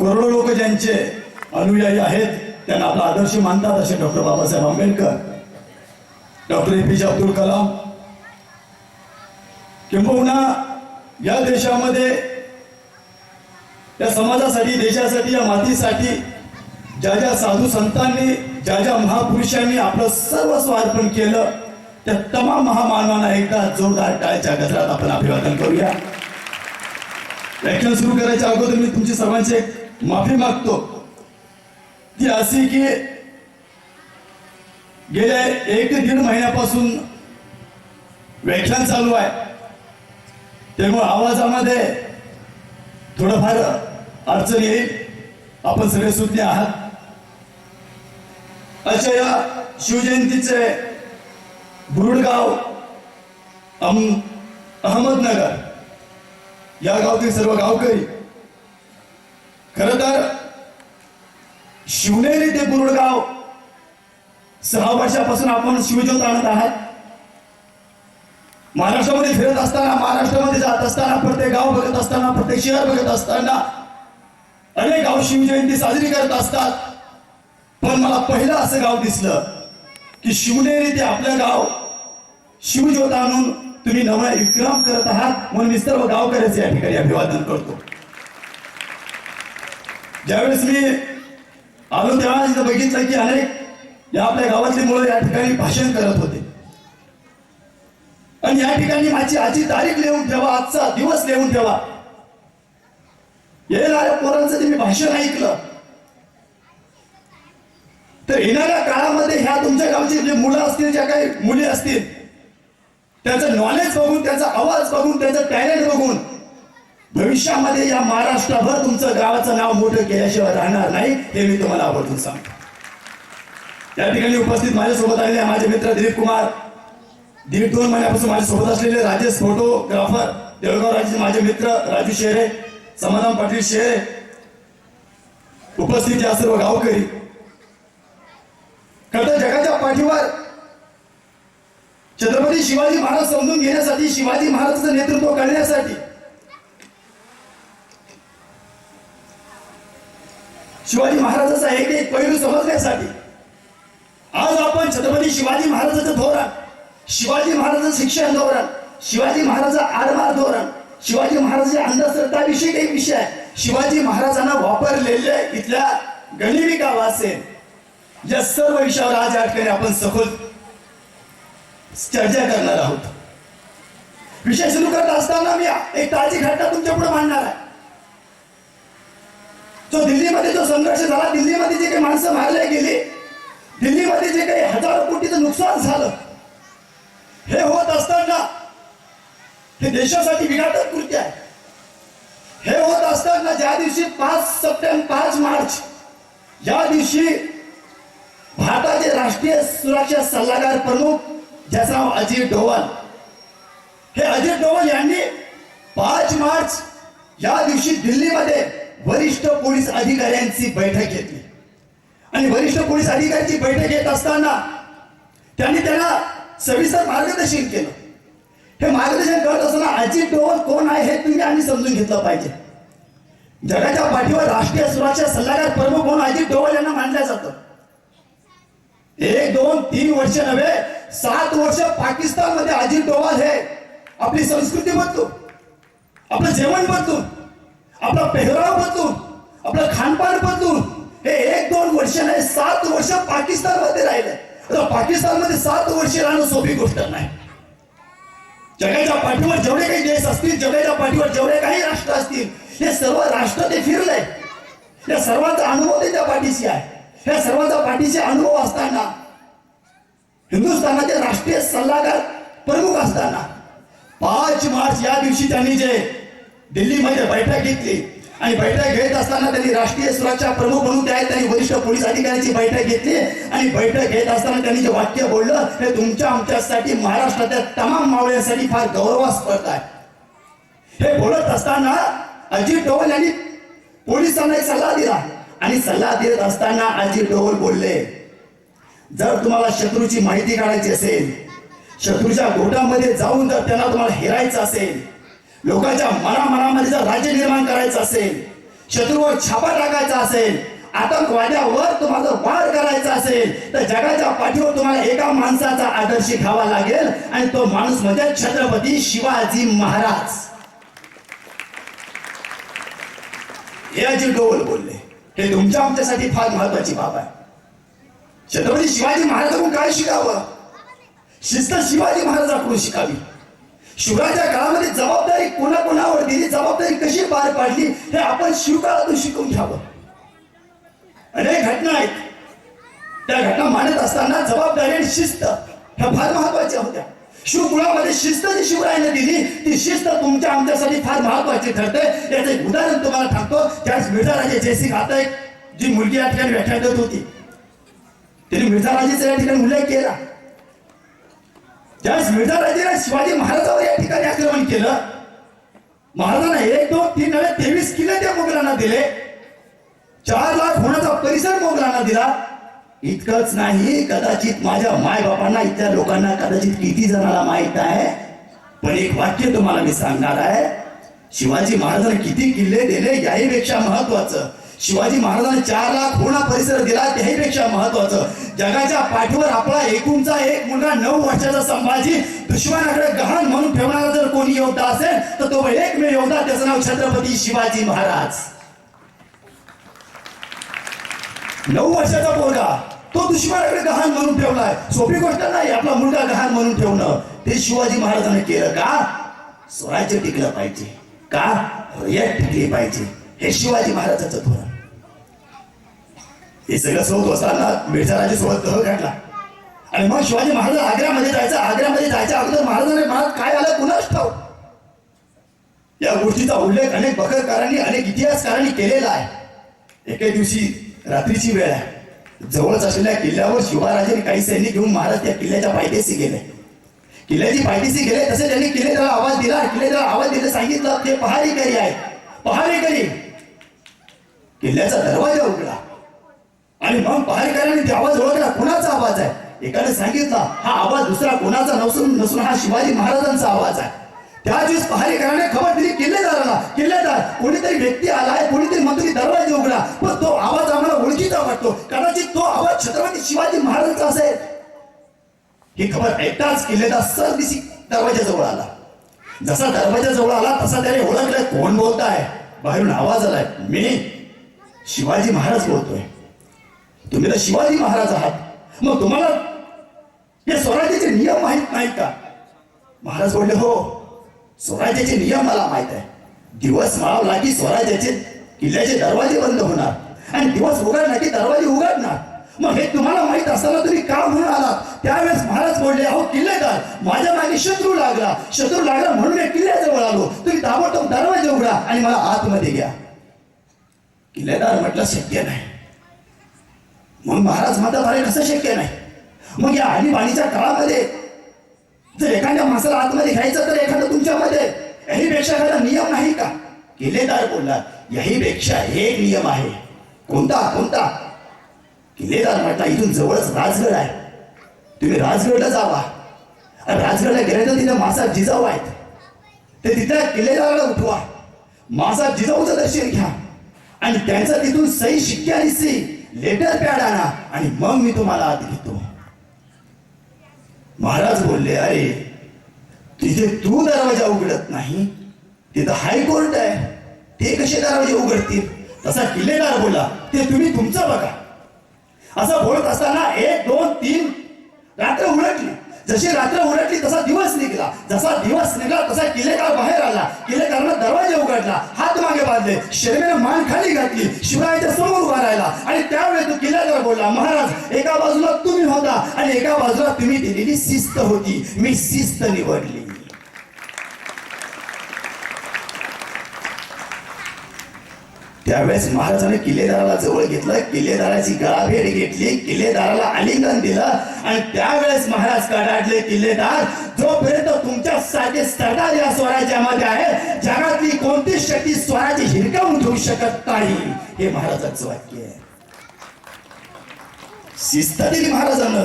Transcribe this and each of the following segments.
करोडो लोक ज्यांचे अनुयायी आहेत त्यांना आपला आदर्श मानतात असे doctor Babasaheb Ambedkar, doctor APJ Abdul Kalam, किंबहुना या देशामध्ये या समाजासाठी, देशासाठी, या मातीसाठी ज्या ज्या साधू संतांनी, ज्या ज्या महापुरुषांनी आपलं सर्वस्व अर्पण केलं त्या तमाम महामानवांना एकदा जोरदार टाळ्याच्या गजरात आपण अभिवादन करूया. व्याख्यान सुरू करायच्या अगोदर मी तुमची सर्वांची एक माफी मागतो. ती अशी की गेल्या 1 ते 1.5 महिन्यापासून व्याख्यान चालू आहे, त्यामुळे आवाजामध्ये थोडंफार अडचण येईल. आपण सगळे सुज्ञ आहात. अशा या शिवजयंतीचे बुरुडगाव, अहमदनगर या गावातील सर्व गावकरी, खरं तर शिवनेरी ते बुरुडगाव 6 वर्षापासून आपण शिवज्योत आणत आहात. महाराष्ट्रामध्ये फिरत असताना, महाराष्ट्रामध्ये जात असताना, प्रत्येक गाव बघत असताना, प्रत्येक शहर बघत असताना अनेक गाव शिवजयंती साजरी करत असतात. पण मला पहिलं असं गाव दिसलं की शिवनेरी ते आपलं गाव शिवज्योत आणून तुम्ही नवा विक्रम करत आहात, म्हणून मी सर्व गावकऱ्यांचे या ठिकाणी अभिवादन करतो. ज्यावेळेस मी आलो तेव्हा इथं बघितलं की अनेक या आपल्या गावातली मुलं या ठिकाणी भाषण करत होते. आणि या ठिकाणी माझी आजची तारीख लिहून ठेवा, आजचा दिवस लिहून ठेवा. येणाऱ्या पोरांचं जे मी भाषण ऐकलं तर येणाऱ्या काळामध्ये ह्या तुमच्या गावची जे मुलं असतील, ज्या काही मुली असतील, त्यांचं नॉलेज बघून, त्यांचा आवाज बघून, त्यांचं टॅलेंट बघून भविष्यामध्ये या महाराष्ट्रभर तुमचं गावाचं नाव मोठं केल्याशिवाय राहणार नाही, हे मी तुम्हाला आवर्जून सांगतो. या ठिकाणी उपस्थित माझ्यासोबत आलेले माझे मित्र दिलीप कुमार, 1.5-2 महिन्यापासून माझ्यासोबत असलेले राजेश फोटोग्राफर, देवळगाव राजे माझे मित्र राजू शेरे, समाधान पाटील शेरे, उपस्थित या सर्व गावकरी. खरं जगाच्या पाठीवर छत्रपती शिवाजी महाराज समजून घेण्यासाठी, शिवाजी महाराजांचं नेतृत्व करण्यासाठी, शिवाजी महाराजांचा एक एक पैलू समजण्यासाठी आज आपण छत्रपती शिवाजी महाराजांचं धोरण, शिवाजी महाराजांचं शिक्षण धोरण, शिवाजी महाराजांचं आरमार धोरण, शिवाजी महाराजांच्या अंधश्रद्धाविषयी काही विषय आहे, शिवाजी महाराजांना वापरलेले इथल्या गनिमिका वासेन, या सर्व विषयावर आज या ठिकाणी आपण सखोल चर्चा करणार आहोत. विषय सुरू करत असताना मी एक ताजी घटना तुमच्या पुढे मांडणार आहे. जो दिल्लीमध्ये जो संघर्ष झाला, दिल्लीमध्ये जे काही माणसं मारले गेली, दिल्लीमध्ये जे काही हजारो कोटीचं नुकसान झालं, हे होत असताना हे देशासाठी विघातक कृत्य आहे. हे होत असताना ज्या दिवशी 5 मार्च या दिवशी भारताचे राष्ट्रीय सुरक्षा सल्लागार प्रमुख ज्याचं नाव अजित डोवाल, हे अजित डोवाल यांनी 5 मार्च या दिवशी दिल्लीमध्ये वरिष्ठ पोलीस अधिकाऱ्यांची बैठक घेतली. आणि वरिष्ठ पोलीस अधिकाऱ्यांची बैठक घेत असताना त्यांनी त्यांना सविस्तर मार्गदर्शन केलं. हे मार्गदर्शन करत असताना अजित डोवाल कोण आहे हे तुम्ही आम्ही समजून घेतलं पाहिजे. जगाच्या पाठीवर राष्ट्रीय सुरक्षा सल्लागार प्रमुख म्हणून अजित डोवाल यांना मानलं जातं. 1, 2, 3 वर्ष नव्हे, 7 वर्ष पाकिस्तानमध्ये अजित डोवाल हे आपली संस्कृती बदलून, आपलं जेवण बदलून, आपला पेहराव बदलून, आपलं खानपान बदलून हे 1-2 वर्ष नाही, 7 वर्ष पाकिस्तानमध्ये राहिले. पाकिस्तानमध्ये 7 वर्ष राहणं सोपी गोष्ट नाही. जगाच्या पाठीवर जेवढे काही देश असतील, जगाच्या पाठीवर जेवढे काही राष्ट्र असतील, हे सर्व राष्ट्र ते फिरले. या सर्वांचा अनुभव त्यांच्या पाठीशी आहे. या सर्वांचा पाठीशी अनुभव असताना हिंदुस्थानाचे राष्ट्रीय सल्लागार प्रमुख असताना 5 मार्च या दिवशी त्यांनी जे दिल्लीमध्ये बैठक घेतली आणि बैठक घेत असताना त्यांनी राष्ट्रीय सुरक्षा प्रमुख म्हणून त्यांनी वरिष्ठ पोलीस अधिकाऱ्यांची बैठक घेतली. आणि बैठक घेत असताना त्यांनी जे वाक्य बोललं हे तुमच्या आमच्यासाठी, महाराष्ट्रातल्या तमाम मावळ्यांसाठी फार गौरवास्पद आहे. हे बोलत असताना अजित डोवाल यांनी पोलिसांना एक सल्ला दिला. आणि सल्ला देत असताना अजित डोवाल बोलले, जर तुम्हाला शत्रूची माहिती काढायची असेल, शत्रूच्या गोटामध्ये जाऊन जर त्यांना तुम्हाला हेरायचं असेल, लोकांच्या मनामध्ये जर राज्य निर्माण करायचं असेल, शत्रूवर छापा टाकायचा असेल, आतंकवाद्यावर तुम्हाला वार करायचा असेल तर जगाच्या पाठीवर तुम्हाला एका माणसाचा आदर्श घ्यावा लागेल आणि तो माणूस म्हणजे छत्रपती शिवाजी महाराज. हे अजित डोवल बोलले. हे तुमच्या आमच्यासाठी फार महत्वाची बाब आहे. छत्रपती शिवाजी महाराजांकडून काय शिकावं? शिस्त शिवाजी महाराजांकडून शिकावी. शिवराच्या काळामध्ये जबाबदारी कोणाकोणावर दिली, जबाबदारी कशी पार पाडली हे आपण शिवकाळातून शिकून घ्यावं. अनेक घटना आहेत, त्या घटना मांडत असताना जबाबदारी आणि शिस्त ह्या फार महत्वाच्या होत्या. शिवकुळामध्ये शिस्त जी शिवरायाने दिली ती शिस्त तुमच्या आमच्यासाठी फार महत्वाची ठरते. याचं एक उदाहरण तुम्हाला सांगतो. ज्यावेळेस मिर्झाराजे जयसिंग आता एक जी मुलगी या ठिकाणी व्याख्या देत होती, त्यांनी मिर्झाराजेचा या ठिकाणी उल्लेख केला. ज्यावेळेस मिर्झाराजेने शिवाजी महाराजांवर या ठिकाणी आक्रमण केलं, महाराजांना 1, 2, 3 नव्हे 23 किल्ले त्या मोगलांना दिले. 4 लाख होण्याचा परिसर मोगलांना दिला. इतकंच नाही, कदाचित माझ्या मायबापांना इतर लोकांना कदाचित किती जणांना माहित आहे, पण एक वाक्य तुम्हाला मी सांगणार आहे. शिवाजी महाराजांनी किती किल्ले दिले याहीपेक्षा महत्वाचं, शिवाजी महाराजांनी 4 लाख होणा परिसर दिला त्याहीपेक्षा महत्वाचं, जगाच्या पाठीवर आपला एकूणचा एक मुलगा 9 वर्षाचा संभाजी दुश्मनाकडे गहाण म्हणून ठेवणारा जर कोणी योद्धा असेल तर तो एकमेव योद्धा, त्याचं नाव छत्रपती शिवाजी महाराज. 9 वर्षाचा पोरगा तो दुश्मनाकडे गहाण म्हणून ठेवलाय. सोपी गोष्ट नाही आपला मुलगा गहाण म्हणून ठेवणं. ते शिवाजी महाराजांनी केलं का? स्वराज्य टिकलं पाहिजे, का रयत टिकली पाहिजे, हे शिवाजी महाराजांचं धोरण. हे सगळं सोबत असताना मिर्झाराजे सोबत तह काढला आणि मग शिवाजी महाराज आग्र्यामध्ये जायचं. आग्र्यामध्ये जायच्या अगोदर महाराजांनी मनात काय आलं कुणास ठाऊक. या गोष्टीचा उल्लेख अनेक बखरकारांनी अनेक इतिहासकारांनी केलेला आहे. एके दिवशी रात्रीची वेळ आहे, जवळच असलेल्या किल्ल्यावर शिवराजांनी काही सैनिक घेऊन महाराज त्या किल्ल्याच्या पायथ्याशी गेले. किल्ल्याची पायथ्याशी गेले तसे त्यांनी किल्लेदाराला आवाज दिला. किल्लेदाराला आवाज दिला, सांगितलं ते पहारेकरी आहे, पहारेकरी. किल्ल्याचा दरवाजा उघडला आणि मग पहारेकऱ्यांनी ते आवाज ओळखला, कुणाचा आवाज आहे? एकाने सांगितलं हा आवाज दुसरा कोणाचा नसून हा शिवाजी महाराजांचा आवाज आहे. त्याच दिवस पहारेकराने खबर दिली किल्लेदाराला, किल्लेदार कोणीतरी व्यक्ती आलाय, कोणीतरी मंत्री दरवाजा उघडा, पण तो आवाज आम्हाला ओळखीचा वाटतो, कदाचित तो आवाज छत्रपती शिवाजी महाराजांचा असेल. ही खबर ऐकताच किल्लेदार सरदिशी दरवाजाजवळ आला. जसा दरवाजाजवळ आला तसा त्याने ओळखलं, कोण बोलताय? बाहेरून आवाज आलाय, मी शिवाजी महाराज बोलतोय. तुम्ही तर शिवाजी महाराज आहात, मग तुम्हाला या स्वराज्याचे नियम माहित नाहीत का? महाराज बोलले, हो स्वराज्याचे नियम मला माहित आहे. दिवस मावला की स्वराज्याचे किल्ल्याचे दरवाजे बंद होणार आणि दिवस उघडला की दरवाजे उघडणार. मग हे तुम्हाला माहित असताना तुम्ही का म्हणून आलात? त्यावेळेस महाराज बोलले, अहो किल्लेदार माझ्या मागे शत्रू लागला म्हणून मी किल्ल्याजवळ आलो. तुम्ही ताबडतोब दरवाजे उघडा आणि मला आतमध्ये घ्या. किल्लेदार म्हटलं शक्य नाही. मग महाराज म्हणतात, अरे कसं शक्य नाही? मग या आणीबाणीच्या काळामध्ये जर एखाद्या माणसाला आतमध्ये घ्यायचं तर एखादं तुमच्यामध्ये याहीपेक्षा एखादा नियम नाही का? किल्लेदार बोलला, याहीपेक्षा एक नियम आहे. कोणता? कोणता? किल्लेदार म्हटला, इथून जवळच राजगड आहे, तुम्ही राजगडला जावा. राजगडला गेले तर तिथे मासा जिजाऊ आहेत, ते तिथे किल्लेदाराला उठवा, मासा जिजाऊचं दर्शन घ्या आणि त्यांचं तिथून सही शिक्के आणि लेटर पॅड आणा आणि मग मी तुम्हाला आत घेतो. महाराज बोलले, अरे तिथे तू दरवाजा उघडत नाही, तिथं हायकोर्ट आहे, ते कसे दरवाजे उघडतील? तसा किल्लेदार बोला, ते तुम्ही तुमचं बघा. असं बोलत असताना 1, 2, 3 रात्र उलटली. जशी रात्र उलटली तसा दिवस निघाला. जसा दिवस निघाला तसा किल्लेदार बाहेर आला. किल्लेदारानं दरवाजा उघडला, हात मागे बांधले, शर्मेने मान खाली घातली, शिवरायाच्या समोर उभा राहिला आणि त्यावेळी तो किल्लेदार बोलला, महाराज एका बाजूला तुम्ही होता आणि एका बाजूला तुम्ही दिलेली शिस्त होती, मी शिस्त निवडली. त्यावेळेस महाराजांनी किल्लेदाराला जवळ घेतलं, किल्लेदाराची गळाभेट घेतली, किल्लेदाराला आलिंगन दिलं आणि त्यावेळेस महाराज कडाडले, किल्लेदार जोपर्यंत तुमच्या सारखे सरदार या स्वराज्यामध्ये आहे जगातली कोणतीच शक्ती स्वराज्य हिरकावून ठेवू शकत नाही. हे महाराजांचं वाक्य आहे. शिस्त दिली महाराजांना,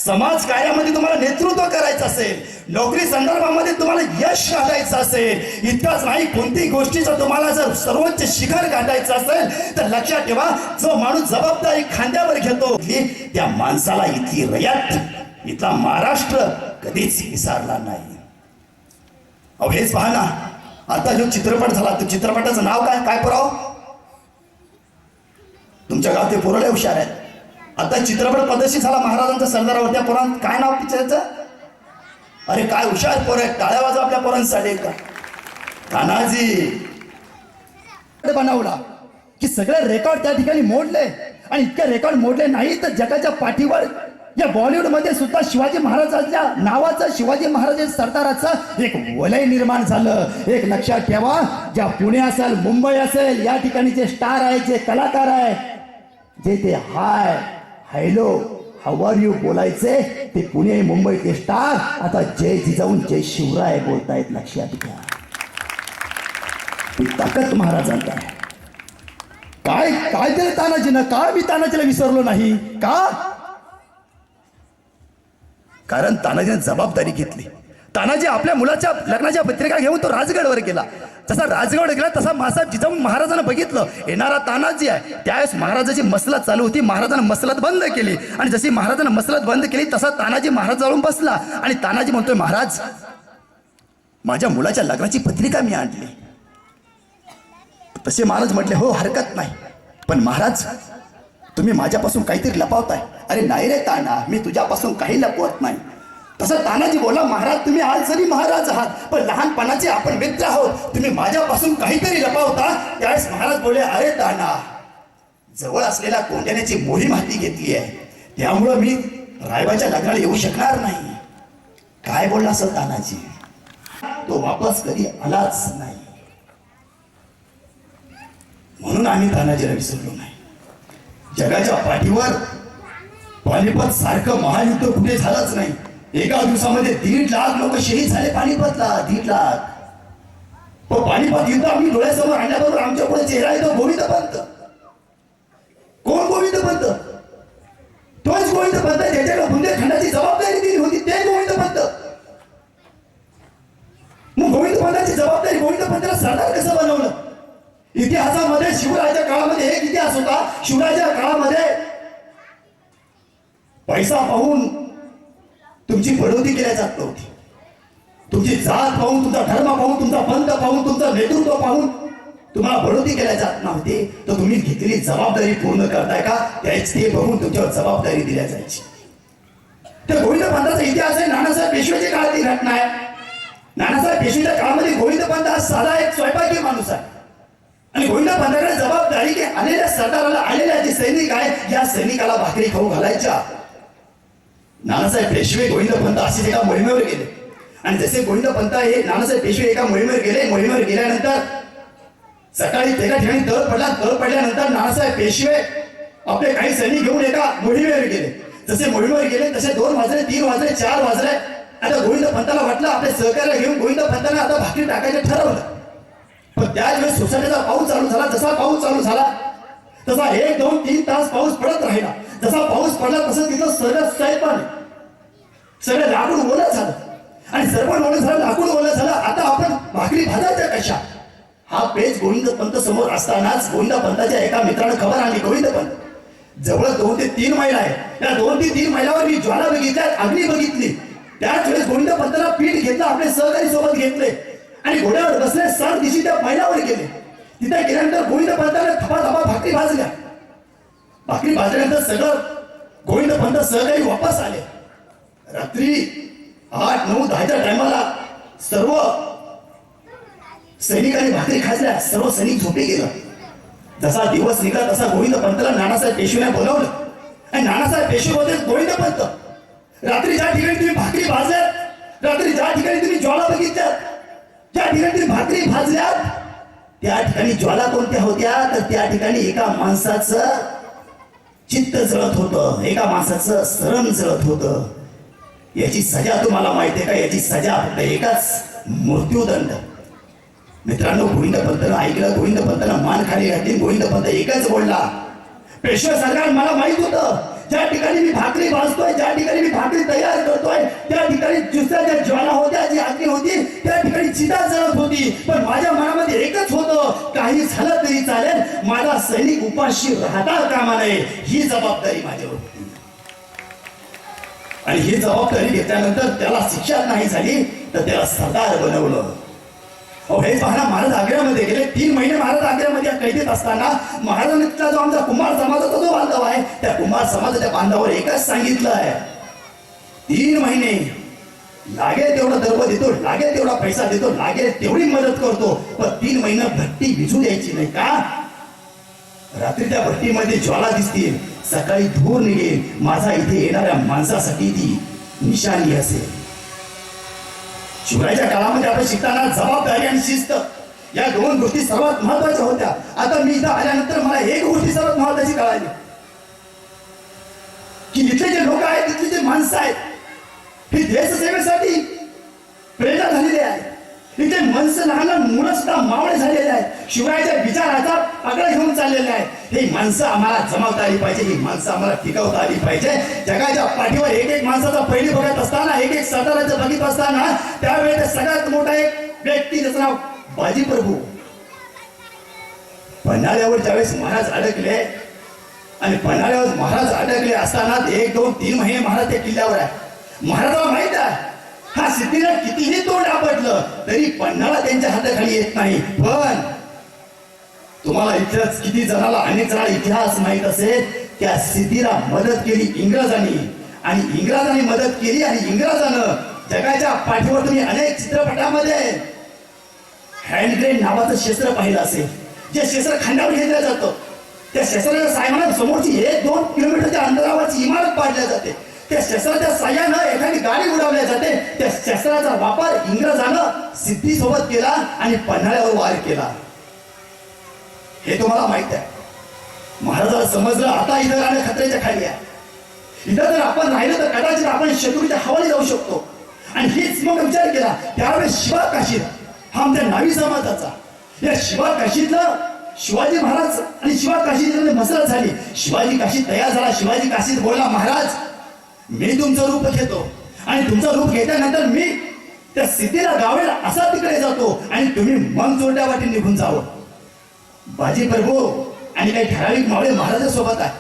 समाज कार्यामध्ये तुम्हाला नेतृत्व करायचं असेल, नोकरी संदर्भामध्ये तुम्हाला यश गाठायचं असेल, इतकाच नाही कोणत्याही गोष्टीचं तुम्हाला जर सर्वोच्च शिखर गाठायचं असेल तर लक्षात ठेवा, जो माणूस जबाबदारी खांद्यावर घेतो त्या माणसाला इथली रयत, इथला महाराष्ट्र कधीच विसरला नाही. अहो हेच पहा ना, आता जो चित्रपट झाला, तो चित्रपटाचं नाव काय काय पुराव? तुमच्या गावात ते पोरं लय हुशार आहेत. आता चित्रपट प्रदर्शित झाला महाराजांचा सरदारावर, त्या पोरांत काय नाव पिक्चरचं? अरे काय हुशार पोर आहे, टाळ्या वाजवा आपल्या पोरांसाठी. का तानाजी बनवला की सगळे रेकॉर्ड त्या ठिकाणी मोडले, आणि इतके रेकॉर्ड मोडले नाही तर जगाच्या पाठीवर या बॉलिवूड मध्ये सुद्धा शिवाजी महाराजांच्या नावाचं, शिवाजी महाराज सरदाराचं एक वलय निर्माण झालं. एक लक्षात ठेवा, ज्या पुणे असेल, मुंबई असेल, या ठिकाणी जे स्टार आहे, जे कलाकार आहे, जे ते hi hello how are you बोलायचे, ते पुणे मुंबईचे स्टार आता जय जिजाऊन जय शिवराय बोलतायत. लक्षात घ्या, ही ताकद महाराजांचा आहे. काय काय तरी तानाजीनं, काय मी तानाजीला विसरलो नाही का? कारण तानाजीने जबाबदारी घेतली. तानाजी आपल्या मुलाच्या लग्नाच्या पत्रिका घेऊन तो राजगडवर गेला. जसा राजगड गेला तसा मासाहेब जिजाऊन महाराजांना बघितलं, येणारा तानाजी आहे. त्यावेळेस महाराजाची मसलत चालू होती, महाराजांना मसलत बंद केली, आणि जशी महाराजांना मसलत बंद केली तसा तानाजी महाराज जाऊन बसला, आणि तानाजी म्हणतोय, महाराज माझ्या मुलाच्या लग्नाची पत्रिका मी आणली. तसे महाराज म्हटले, हो हरकत नाही, पण महाराज तुम्ही माझ्यापासून काहीतरी लपवताय. अरे नाही रे ताना, मी तुझ्यापासून काही लपवत नाही. तसं तानाजी बोला, महाराज तुम्ही आज जरी महाराज आहात पण लहानपणाचे आपण मित्र आहोत, तुम्ही माझ्यापासून काहीतरी लपवता. त्यावेळेस महाराज बोले, अरे ताना जवळ असलेल्या कोंढ्याण्याची मोहीम हाती घेतली आहे, त्यामुळं मी रायबाच्या लग्नाला येऊ शकणार नाही. काय बोलला असं तानाजी, तो वापस कधी आलाच नाही. म्हणून आम्ही तानाजीला विसरलो नाही. जगाच्या पाठीवर पानिपत सारखं महायुद्ध कुठे झालंच नाही. एका दिवसामध्ये 1.5 लाख लोक शहीद झाले पानिपतला, 1.5 लाख. पण पानिपत युद्ध आम्ही डोळ्यासमोर आणल्याबरोबर आमच्या पुढे चेहरा येतो गोविंदपंत. कोण गोविंदपंत? तोच गोविंदपंत ज्याच्याकडे बुंदेलखंडाची जबाबदारी दिली होती, ते गोविंदपंत. मग गोविंदपंताची जबाबदारी, गोविंदपंताला सरदार कसं बनवलं? इतिहासामध्ये शिवरायाच्या काळामध्ये एक इतिहास होता. शिवरायाच्या काळामध्ये पैसा पाहून तुमची बढवती केल्या जात नव्हती. तुमची जात पाहून, तुमचा धर्म पाहून, तुमचा पंथ पाहून, तुमचं नेतृत्व पाहून तुम्हाला बढवती केल्या जात नव्हती. तर तुम्ही घेतलेली जबाबदारी पूर्ण करताय का, ते बघून तुमच्यावर जबाबदारी दिल्या जायची. तर गोविंदपंताचा इतिहास आहे, नानासाहेब पेशवेच्या काळातली घटना आहे. नानासाहेब पेशवेच्या काळामध्ये गोविंदपंत हा साधा एक स्वयंपाकी माणूस आहे, आणि गोविंदपंताकडे जबाबदारी की आलेल्या सरदाराला, आलेल्या जे सैनिक आहे, या सैनिकाला भाकरी खाऊ घालायच्या. नानासाहेब पेशवे गोविंदपंत अशीच एका मोहिमेवर गेले, आणि जसे गोविंदपंत हे नानासाहेब पेशवे एका मोहिमेवर गेले, मोहिमेवर गेल्यानंतर सकाळी एका ठिकाणी तळ पडला. तळ पडल्यानंतर नानासाहेब पेशवे आपले काही सैनिक घेऊन एका मोहिमेवर गेले. जसे मोहिमेवर गेले तसे 2 वाजले, 3 वाजले, 4 वाजले. आता गोविंदपंताला वाटलं आपले सहकार्य घेऊन गोविंदपंताने आता भाकरी टाकायचं ठरवलं. पण त्याच वेळेस सोसायटीचा पाऊस चालू झाला. जसा पाऊस चालू झाला तसा 1, 2, 3 तास पाऊस पडत राहिला. जसा पाऊस पडला तसं तिथं सगळं लाकूड ओलं झालं, आणि सरपण ओलं झालं, लाकूड ओलं झालं. आता आपण भाकरी भाजायच्या कशा? हा पेज गोविंदपंत समोर असतानाच गोविंदपंताच्या एका मित्राने खबर आणली, गोविंदपंत जवळ 2 ते 3 मैल आहे, त्या 2 ते 3 मैलावर मी ज्वाला बघितल्या, अग्नी बघितली. त्याच वेळेस गोविंदपंताला पीठ घेतलं, आपले सहकारी सोबत घेतले, आणि घोड्यावर बसले, सर दिशी त्या मैलावर गेले. तिथे गेल्यानंतर गोविंदपंताने थपा भाकरी भाजल्या. भाकरी भाजल्यानंतर सगळं गोविंदपंत सहकारी वापस आले. रात्री 8, 9, 10च्या टायमाला सर्व सैनिकांनी भाकरी खाल्ल्या, सर्व सैनिक झोपे गेला. जसा दिवस निघाला तसा गोविंदपंताला नानासाहेब पेशवेने बोलावलं, आणि नानासाहेब पेशवे होते गोविंदपंत. रात्री ज्या ठिकाणी तुम्ही भाकरी भाजल्यात, रात्री ज्या ठिकाणी तुम्ही ज्वाला बघितल्यात, ज्या ठिकाणी तुम्ही भाकरी भाजल्यात, त्या ठिकाणी ज्वाला कोणत्या होत्या? तर त्या ठिकाणी एका माणसाचं चित्त जळत होतं, एका माणसाचं शरण जळत होतं. याची सजा तुम्हाला माहिती आहे का? याची सजा फक्त एकच, मृत्यूदंड. मित्रांनो, गोविंदपंतानं ऐकलं, गोविंदपंतानं मान खाली घातली. गोविंदपंत एकच बोलला, पेशवे सरकार मला माहित होतं ज्या ठिकाणी मी भाकरी भाजतोय, ज्या ठिकाणी मी भाकरी तयार करतोय, त्या ठिकाणी दुसऱ्या ज्या ज्वाला होत्या, जी अग्नी होती, त्या ठिकाणी चिता जळत होती. पण माझ्या मनामध्ये एकच होतं, काही झालं तरी चालेल, माझा सैनिक उपाशी राहता कामा नये, ही जबाबदारी माझ्यावर होती. आणि ही जबाबदारी घेतल्यानंतर त्याला शिक्षा नाही झाली तर त्याला सरदार बनवलं. हे पहा, महाराज आग्र्यामध्ये गेले. 3 महिने महाराज आग्र्यामध्ये कैदेत असताना महाराजांनी जो आमचा कुंभार समाजाचा जो बांधव आहे, त्या कुंभार समाजाच्या बांधवावर एकच सांगितलं आहे, 3 महिने लागेल तेवढा दर्ब देतो, लागेल तेवढा पैसा देतो, लागेल तेवढी मदत करतो, पण 3 महिने भट्टी विझू द्यायची नाही. का? रात्री त्या भट्टीमध्ये ज्वाला दिसतील, सकाळी धूर निघेल, माझा इथे येणाऱ्या माणसासाठी ती निशाणी असेल. शिवरायाच्या काळामध्ये आपण शिकताना जबाबदारी आणि शिस्त या 2 गोष्टी सर्वात महत्वाच्या होत्या. आता मी इथं आल्यानंतर मला एक गोष्टी सर्वात महत्वाची कळाली, की इथले जे लोक आहेत, तिथले जे माणसं आहेत, ही देशसेवेसाठी प्रेरणा झालेली आहे. इथे माणसं, लहान लहान मुलं सुद्धा मावळे झालेले आहेत, शिवरायाच्या विचाराचा पगडा घेऊन चाललेले आहेत. ही माणसं आम्हाला जमावता आली पाहिजे, ही माणसं आम्हाला टिकवता आली पाहिजे. जगाच्या पाठीवर एक माणसाचा पहिली बघत असताना, एक सरदाराचं बघित असताना, त्यावेळेस सगळ्यात मोठा एक व्यक्ती त्याचं नाव बाजी प्रभू. पन्हाळ्यावर ज्यावेळेस महाराज अडकले, आणि पन्हाळ्यावर महाराज अडकले असताना 1, 2, 3 महिने महाराज त्या किल्ल्यावर आहे. महाराजाला माहित आहे, हा सिद्धीला कितीही तोंड आपटलं तरी पन्हाळा त्यांच्या हाताखाली येत नाही. पण तुम्हाला इतिहास किती जणाला, अनेक जणांना इतिहास माहित असेल, त्या सिद्धीला मदत केली इंग्रजांनी, आणि इंग्रजांनी मदत केली, आणि इंग्रजानं जगाच्या पाठीवर तुम्ही अनेक चित्रपटामध्ये हँडग्रेन नावाचं शस्त्र पाहिलं असेल, जे शस्त्र खांद्यावर घेतलं जातं. त्या शस्त्राच्या साह्याने समोरची 1-2 किलोमीटरच्या अंतरावरची इमारत पाडल्या जाते. त्या शस्त्राच्या साह्यानं एखादी गाडी उडवल्या जाते. त्या शस्त्राचा वापर इंग्रजानं सिद्धीसोबत केला आणि पन्हाळ्यावर वार केला. हे तुम्हाला माहित आहे. महाराजाला समजलं आता इथं राहणं खतऱ्याच्या खाली आहे. इथं जर आपण राहिलं तर कदाचित आपण शत्रूच्या हवाली जाऊ शकतो. आणि हीच मग विचार केला. त्यावेळेस शिवा काशीद हा आमच्या नावी समाजाचा, या शिवा काशीदला शिवाजी महाराज आणि शिवा काशीद मसरत झाली. शिवाजी काशीद तयार झाला. शिवाजी काशीद बोलला, महाराज मी तुमचं रूप घेतो, आणि तुमचं रूप घेतल्यानंतर मी त्या सिद्धीला गावेला असा तिकडे जातो, आणि तुम्ही मन जोडल्या वाटी निघून जावं. बाजी प्रभू आणि काही ठराविक मावळे महाराजांसोबत आहे.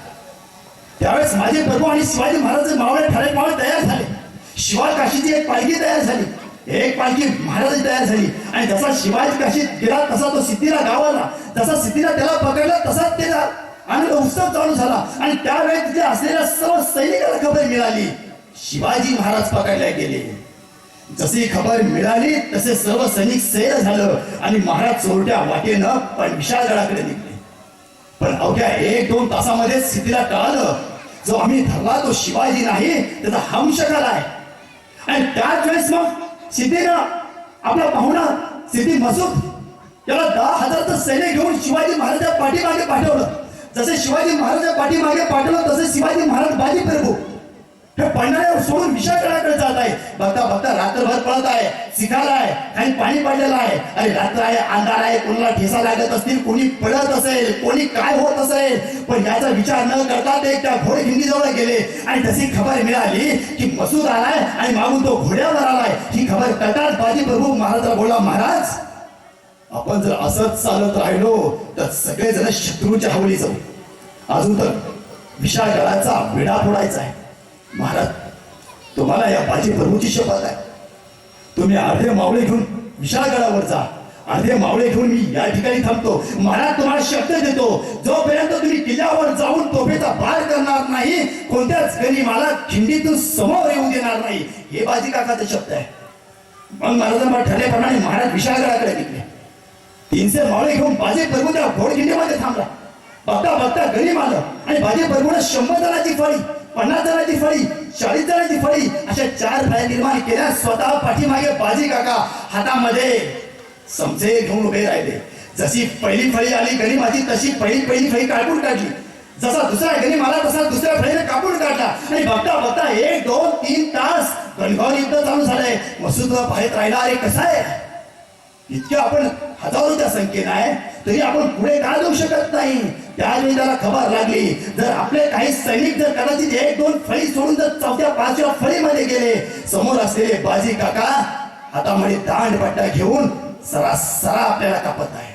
त्यावेळेस माझे प्रभू आणि शिवाजी महाराज मावळे, ठराविक मावळे तयार झाले. शिवा काशीची एक पालखी तयार झाली, एक पालखी महाराज तयार झाली. आणि जसा शिवाजी काशीत गेला तसा तो सिद्धीला गावाला, जसा सिद्धीला त्याला पकडला तसाच त्याला आणि उत्सव चालू झाला. आणि त्यावेळेस तिथे असलेल्या सर्व सैनिकाला खबर मिळाली, शिवाजी महाराज पकडले गेले. जशी खबर मिळाली तसे सर्व सैनिक सैर झालं, आणि महाराज चोरट्या वाटेनं पण विशाळगडाकडे निघले. पण अवघ्या 1-2 तासामध्ये सिद्धीला कळालं, जो आम्ही धरला तो शिवाजी नाही, त्याचा हमशकल आहे. आणि त्याच वेळेस मग सिद्धीनं आपला पाहुणा सिद्धी मसूद याला 10,000चं सैन्य घेऊन शिवाजी महाराजांच्या पाठीमागे पाठवलं. जसे शिवाजी महाराजांच्या पाठीमागे पाठवलं तसे शिवाजी महाराज बाजी प्रभू हे पन्हाळ्यावर सोडून विशाळगडाकडे जात आहे. बघता बघता रात्रभर पळत आहे, शिकायला आहे, काही पाणी पडलेलं आहे. अरे रात्र आहे, अंधार आहे, कोणाला ठेसा लागत असतील, कोणी पडत असेल, कोणी काय होत असेल, पण याचा विचार न करता ते त्या घोडखिंडीजवळ गेले. आणि तशी खबर मिळाली की मसूद आलाय आणि मागून तो घोड्यावर आलाय. ही खबर कळताच बाजी प्रभू महाराजाला बोलला, महाराज आपण जर असंच चालत राहिलो तर सगळेजण शत्रूच्या हवली जाऊ. अजून तर विशाळगडाचा विडा फोडायचा आहे. महाराज तुम्हाला या बाजी प्रभूची शपथ आहे, तुम्ही अर्धे मावळे घेऊन विशाळगडावर जा, अर्धे मावळे घेऊन मी या ठिकाणी थांबतो. महाराज तुम्हाला शब्द देतो, जोपर्यंत तुम्ही किल्ल्यावर जाऊन तोफेचा बार करणार नाही, कोणत्याच गनिमाला खिंडीतून समोर येऊ देणार नाही, हे बाजी काकाचा शब्द आहे. मग महाराजांना ठरल्याप्रमाणे महाराज विशाळगडाकडे निघले. 300 मावळे घेऊन बाजी प्रभू त्या घोडखिंडीमध्ये थांबला. बघता बघता गनिम आलं, आणि बाजी प्रभूने 100 जणांची फळी, 50 जणांची फळी, 40 जणांची फळी अशा 4 फळ्या निर्माण केल्या. स्वतः पाठीमागे बाजी काका हातामध्ये समजे घेऊन उभे राहिले. जशी पहिली फळी आली गनिमाची तशी पहिली फळी काढून काढली. जसा दुसरा गनिम आला तसा दुसऱ्या फळीने कापून काढला. आणि बघता बघता 1, 2, 3 तास गणगौर युद्ध चालू झालंय. मसूद बाहेर राहिला, अरे कसं आहे इतक्या आपण हजारोच्या संख्येनं आहे तरी आपण पुढे का जाऊ शकत नाही. त्यावेळी त्याला खबर लागली जर आपले काही सैनिक जर कदाचित एक दोन फळी सोडून जर चौथ्या पाचव्या फळीमध्ये गेले, समोर असलेले बाजी काका हातामध्ये दांडपट्टा घेऊन सरा आपल्याला कापत आहे.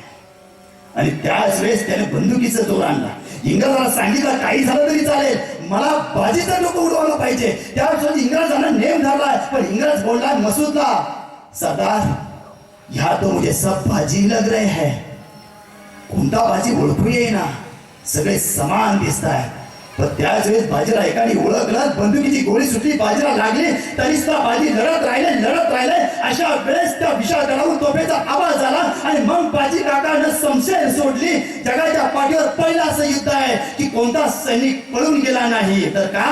आणि त्याच वेळेस त्याने बंदुकीचा जोर आणला. इंग्रजांना सांगितलं काही झालं तरी चालेल, मला बाजीचं डोकं उडवायला पाहिजे. त्यावेळेस इंग्रजांना नेम धरला, पण इंग्रज बोलला मसूदला, सरदार यहाँ तो मुझे सब बाजी लग रहे हैं. कोणता बाजी ओळखू येईना, सगळे समान दिसत आहे. पण त्याच वेळेस बाजीला एकाने ओळखलं, बंदुकीची गोळी सुटली, बाजीला लागली तरी सुद्धा बाजी लढत राहिले. अशा वेळेस त्या विशाल गडावरून तोफेचा आवाज आला आणि मग बाजी काकानं संशय सोडली. जगाच्या पाठीवर पहिलं असं युद्ध आहे की कोणता सैनिक पळून गेला नाही. तर का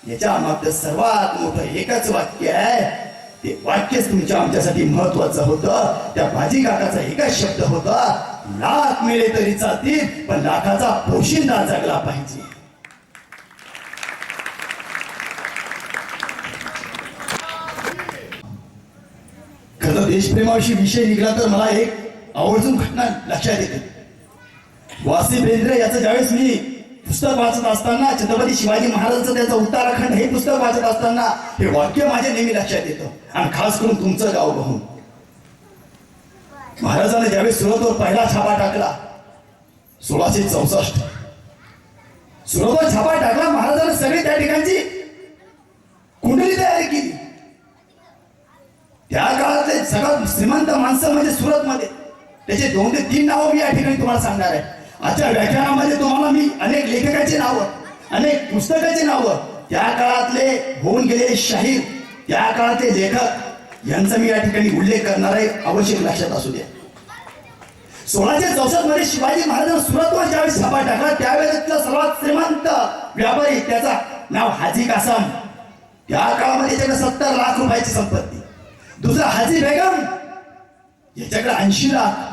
याच्या मागचं सर्वात मोठं एकच वाक्य आहे. ते वाक्यच तुमच्या आमच्यासाठी महत्वाचं होतं. त्या बाजी काकाचा एकच शब्द होता, लाख मिळे तरी चालतील पण लाखाचा पोशिंदा जगला पाहिजे. खरं देशप्रेमाविषयी विषय निघाला तर मला एक आवर्जून घटना लक्षात येते. वासी बेंद्रे याचं ज्यावेळेस मी पुस्तक वाचत असताना, छत्रपती शिवाजी महाराजांचं त्याचं उत्तराखंड हे पुस्तक वाचत असताना हे वाक्य माझ्या नेहमी लक्षात येतं. आणि खास करून तुमचं गाव बघून महाराजांनी ज्यावेळेस सुरतवर पहिला छापा टाकला 1664, सुरतवर छापा टाकला, महाराजांनी सगळी त्या ठिकाणची कुंडली तयारी केली. त्या काळातले सगळ्यात श्रीमंत माणसं म्हणजे सुरतमध्ये त्याचे 2 ते 3 नावं मी या ठिकाणी तुम्हाला सांगणार आहे. आजच्या व्याख्यानामध्ये तुम्हाला मी अनेक लेखकाची नावं, अनेक पुस्तकाची नावं, त्या काळातले होऊन गेलेले शाहीर, त्या काळातले लेखक यांचा मी या ठिकाणी उल्लेख करणार आहे. आवश्यक लक्षात असू द्या. 1664 मध्ये शिवाजी महाराजांनी सुरतवर ज्यावेळेस छापा टाकला त्यावेळेसचा सर्वात श्रीमंत व्यापारी त्याचा नाव हाजी कासम. त्या काळामध्ये त्याच्याकडे 70 लाख रुपयाची संपत्ती. दुसरा हाजी बेगम याच्याकडे 80 लाख.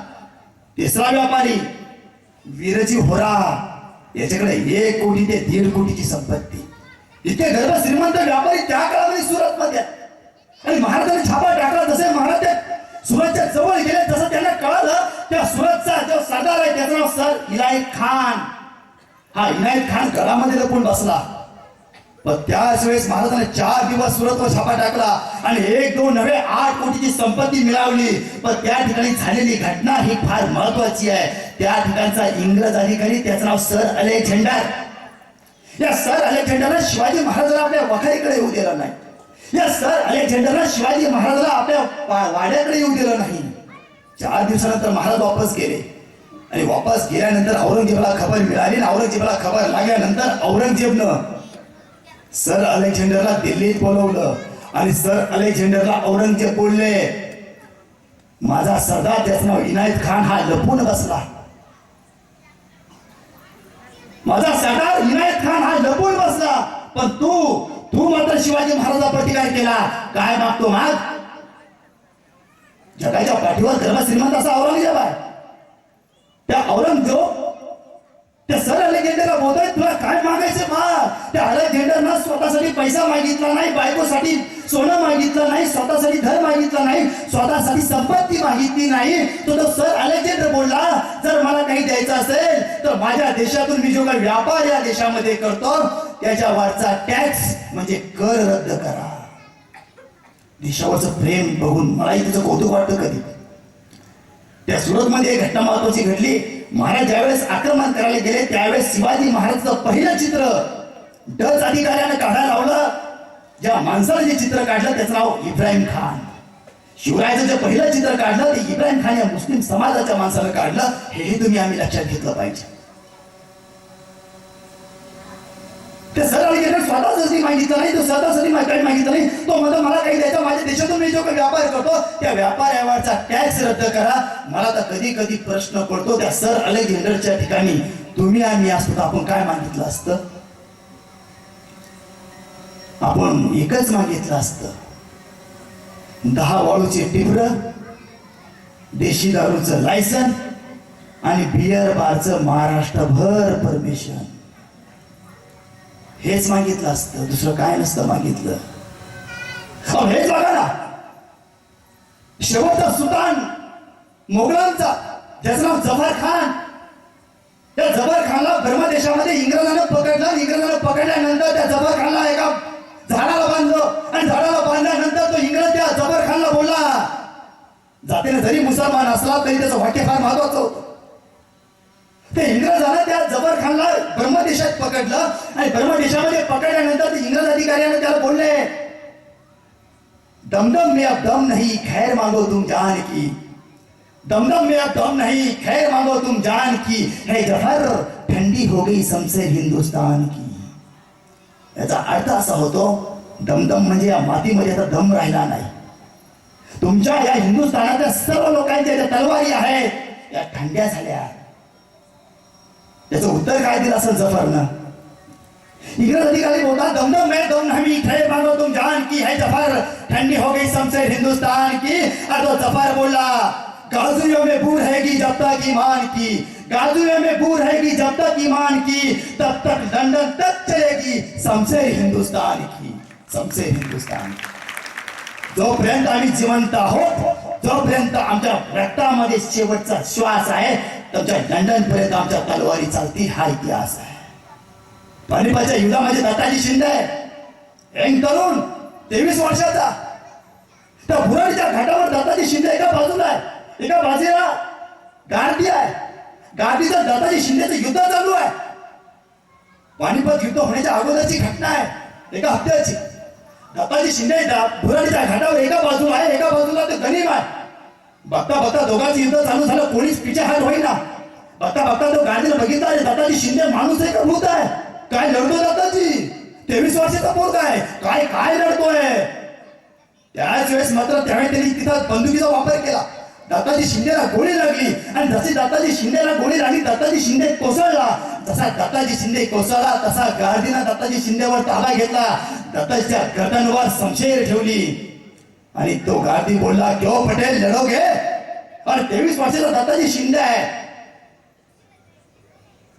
तिसरा व्यापारी वीरजी होरा याच्याकडे 1 कोटी ते 1.5 कोटीची संपत्ती. इतके गर्भ श्रीमंत व्यापारी त्या काळामध्ये सुरतमध्ये. आणि महाराजांनी छापा टाकला. जसे महाराज सुरतच्या जवळ गेले तसं त्यांना कळलं त्या सुरतचा जो सरदार आहे त्याचं नाव सर इनायत खान. हा इनायत खान गडामध्ये लपून बसला. पण त्याच वेळेस महाराजांनी 4 दिवस सुरतवर छापा टाकला आणि 1-2 नव्हे 8 कोटीची संपत्ती मिळवली. पण त्या ठिकाणी झालेली घटना ही फार महत्वाची आहे. त्या ठिकाणचा इंग्रज अधिकारी त्याचं नाव सर अलेक्झांडर. या सर अलेक्झांडरला शिवाजी महाराजांना आपल्या वखारीकडे येऊ दिलं नाही. या सर अलेक्झांडरला शिवाजी महाराजांना आपल्या वाड्याकडे येऊ दिलं नाही. 4 दिवसानंतर महाराज वापस गेले आणि वापस गेल्यानंतर औरंगजेबाला खबर मिळाली. औरंगजेबाला खबर लागल्यानंतर औरंगजेबनं सर अलेक्झांडरला दिल्लीत बोलवलं आणि सर अलेक्झांडरला औरंगजेब बोलले, माझा सरदार त्याचं नाव इनायत खान हा लपून बसला. माझा सरदार इनायत खान हा लपून बसला. पण तू मात्र शिवाजी महाराजा प्रतिकार केला. काय मागतो माग? जगाच्या पाठीवर गर्भ श्रीमंत असा औरंगजेब आहे. त्या औरंगजेब त्या सर अलेक्झांडरला बोलतोय तुला काय मागायचं माग. त्या अलेक्झांडरनं स्वतःसाठी पैसा मागितला नाही, बायकोसाठी सोनं मागितलं नाही, स्वतःसाठी घर मागितलं नाही, स्वतःसाठी संपत्ती मागितली नाही. तो सर अलेक्झांडर बोलला जर मला काही द्यायचं असेल तर माझ्या देशातून मी जो काही व्यापार या देशामध्ये करतो त्याच्यावरचा टॅक्स म्हणजे कर रद्द करा. देशावरचं प्रेम बघून मलाही त्याचं कौतुक वाटतं. कधी त्या सुरतमध्ये एक घटना महत्वाची घडली. महाराज ज्यावेळेस आक्रमण करायला गेले त्यावेळेस शिवाजी महाराजचं पहिलं चित्र डच अधिकाऱ्याने काढायला लावलं. ज्या माणसानं जे चित्र काढलं त्याचं नाव इब्राहिम खान. शिवरायाचं जे पहिलं चित्र काढलं ते इब्राहिम खान या मुस्लिम समाजाच्या माणसानं काढलं. हेही तुम्ही आम्ही लक्षात घेतलं पाहिजे. ते सर अलेक्झांडर स्वतःसाठी मागितलं नाही, तो स्वतःसाठी काही मागितलं नाही. तो म्हणतो मला काही द्यायचं, माझ्या देशातून मी जो काही व्यापार करतो त्या व्यापारावरचा टॅक्स रद्द करा. मला तर कधी कधी प्रश्न पडतो त्या सर अलेक्झांडरच्या ठिकाणी तुम्ही आम्ही असतो तर आपण काय मागितलं असतं? आपण एकच मागितलं असतं, 10 वाळूचे टिपर, देशी दारूचं लायसन आणि बियर बारचं महाराष्ट्रभर परमिशन. हेच मागितलं असतं, दुसरं काय नसतं मागितलं. हेच बघा ना, शेवटचा सुलतान मोगलांचा, ज्याचं नाव जफर खान. त्या जफर खानला बर्मा देशामध्ये इंग्रजांना पकडलं. इंग्रजांना पकडल्यानंतर त्या जफर खानला एका झाडाला बांधलं आणि झाडाला बांधल्यानंतर तो इंग्रज त्या जफर खानला बोलला, जातीने जरी मुसलमान असला तरी त्याचं वाक्य फार महत्वाचं होतं. ते इंग्रजांना त्या जफर खानला बर्मा देशात पकडलं आणि बर्मा देशामध्ये पकडल्यानंतर ते इंग्रज अधिकाऱ्याने त्याला बोलले, दमदम में अब दम नहीं खैर मांगो तुम जान की, दमदम में अब दम नहीं खैर मांगो तुम जान की, है जफर ठंडी हो गई शमशेर हिंदुस्तान की. याचा अर्थ असा होतो, दमदम म्हणजे या मातीमध्ये आता दम राहिला नाही. तुमच्या या हिंदुस्थानातल्या सर्व लोकांच्या ज्या तलवारी आहेत या थंड्या झाल्या. त्याचं उत्तर काय दिलं असेल जफरनं? इंग्रज अधिकारी बोलता, दमदम में दम नहीं खैर मांगो तुम जान की, है जफर ठंडी हो गई शमशेर हिंदुस्तान की. और तो जफर बोला, गाजुओं में बू रहेगी जब तक ईमान की, गाजुओं में बू रहेगी जब तक ईमान की, तब तक लंदन तक चलेगी शमशेर हिंदुस्तान की, शमशेर हिंदुस्तान. जोपर्यंत आम्ही जिवंत आहोत, जोपर्यंत आमच्या रक्तामध्ये शेवटचा श्वास आहे, तुमच्या लंडन पर्यंत आमच्या तलवारी चालतील. हा इतिहास आहे. पानिपतच्या युद्धामध्ये दत्ताजी शिंदे एक तरुण 23 वर्षाचा, त्या बुराडीच्या घाटावर दत्ताजी शिंदे एका बाजूला आहे, एका बाजूला गार्दी आहे. गार्दीचं दत्ताजी शिंदेचं युद्ध चालू आहे. पानिपत युद्ध होण्याच्या अगोदरची घटना आहे, एका हप्त्याची. दत्ताजी शिंदे बुराडीच्या घाटावर एका बाजूला आहे, एका बाजूला ते गनिम आहे. बघता बघता दोघांचं युद्ध चालू झालं, कोणीच पिछे हात होईना. बघता बघता तो गार्दीला बघितला, दत्ताजी शिंदे माणूस आहे का भूत आहे? काय लढतो दत्ताजी? 23 वर्षाचा पोरगा आहे, काय काय लढतोय? त्याच वेळेस मात्र त्यावेळी त्यांनी तिथं बंदुकीचा वापर केला. दत्ताजी शिंदेला गोळी लागली आणि जशी दत्ताजी शिंदेला गोळी लागली, दत्ताजी शिंदे कोसळला. जसा दत्ताजी शिंदे कोसळला तसा गार्दीनं दत्ताजी शिंदेवर ताबा घेतला. दत्ताजीच्या गर्दनवर शमशेर ठेवली आणि तो गार्दी बोलला, क्यों पटेल लढोगे? और 23 वर्षाचा दत्ताजी शिंदे आहे.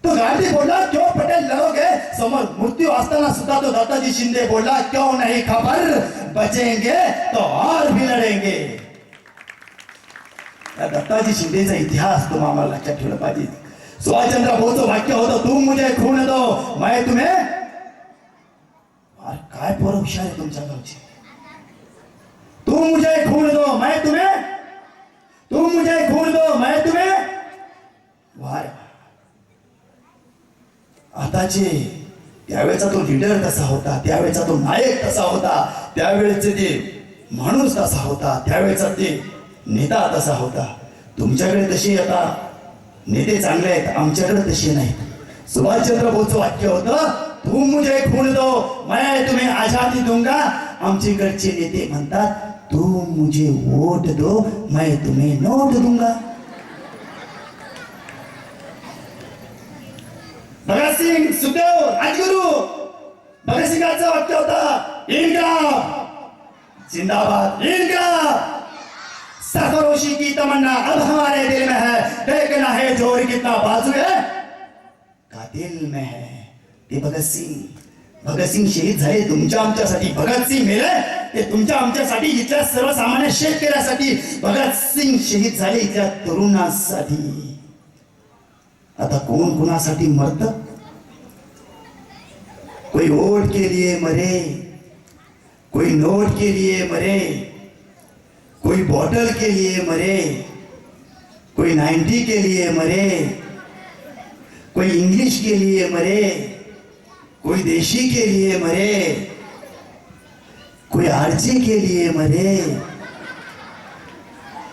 तो गार्दी बोलला, क्यों पटेल लढोगे? समोर मृत्यू असताना सुद्धा तो दत्ताजी शिंदे बोलला, क्यों नहीं खबर, बचेंगे तो और भी लढेंगे. दत्ताजी शिंदेचा इतिहास तुम्हाला आम्हाला लक्षात ठेवला पाहिजे. सुभाषचंद्र बोसचं वाक्य होतं, तुम मुझे खून दो मैं तुम्हें. काय पोरं हुशार आहे तुमच्या गावची. तुम मुझे खून दो मैं तुम्हें, तुम मुझे खून दो मैं तुम्हें. वाह, आताचे त्यावेळेचा तो लीडर तसा होता, त्यावेळेचा तो नायक तसा होता, त्यावेळेचे ते माणूस तसा होता, त्यावेळेचा ते नेता तसा होता. तुमच्याकडे तशी आता नेते चांगले आहेत, आमच्याकडे तसे नाहीत. सुभाषचंद्र बोसचं वाक्य होतं, तुम मुझे खून दो मैं तुम्हें आजादी दूंगा. आमच्याकडचे नेते म्हणतात, तुम मुझे वोट दो मैं तुम्हें नोट दूंगा. भगतसिंग, सुखदेव, राजगुरु, भगतसिंगाचं वाक्य होतं, इन्कलाब जिंदाबाद, इन्कलाब. सरफरोशी की तमन्ना अब हमारे दिल में है, देखना है जोर कितना बाजू है का दिल में है. ते भगतसिंग शहीद झाले तुमच्या आमच्यासाठी. भगतसिंग मेले ते तुमच्या आमच्यासाठी, इथल्या सर्वसामान्य शेतकऱ्यासाठी. भगतसिंग शहीद झाले इथल्या तरुणांसाठी. आता कौन कुणासाठी मरत? कोई वोट के लिए मरे, कोई नोट के लिए मरे, कोई बॉटल के लिए मरे, कोई 90 के लिए मरे, कोई इंग्लिश के लिए मरे, कोई देशी के लिए मरे, कोई आरजी के लिए मरे,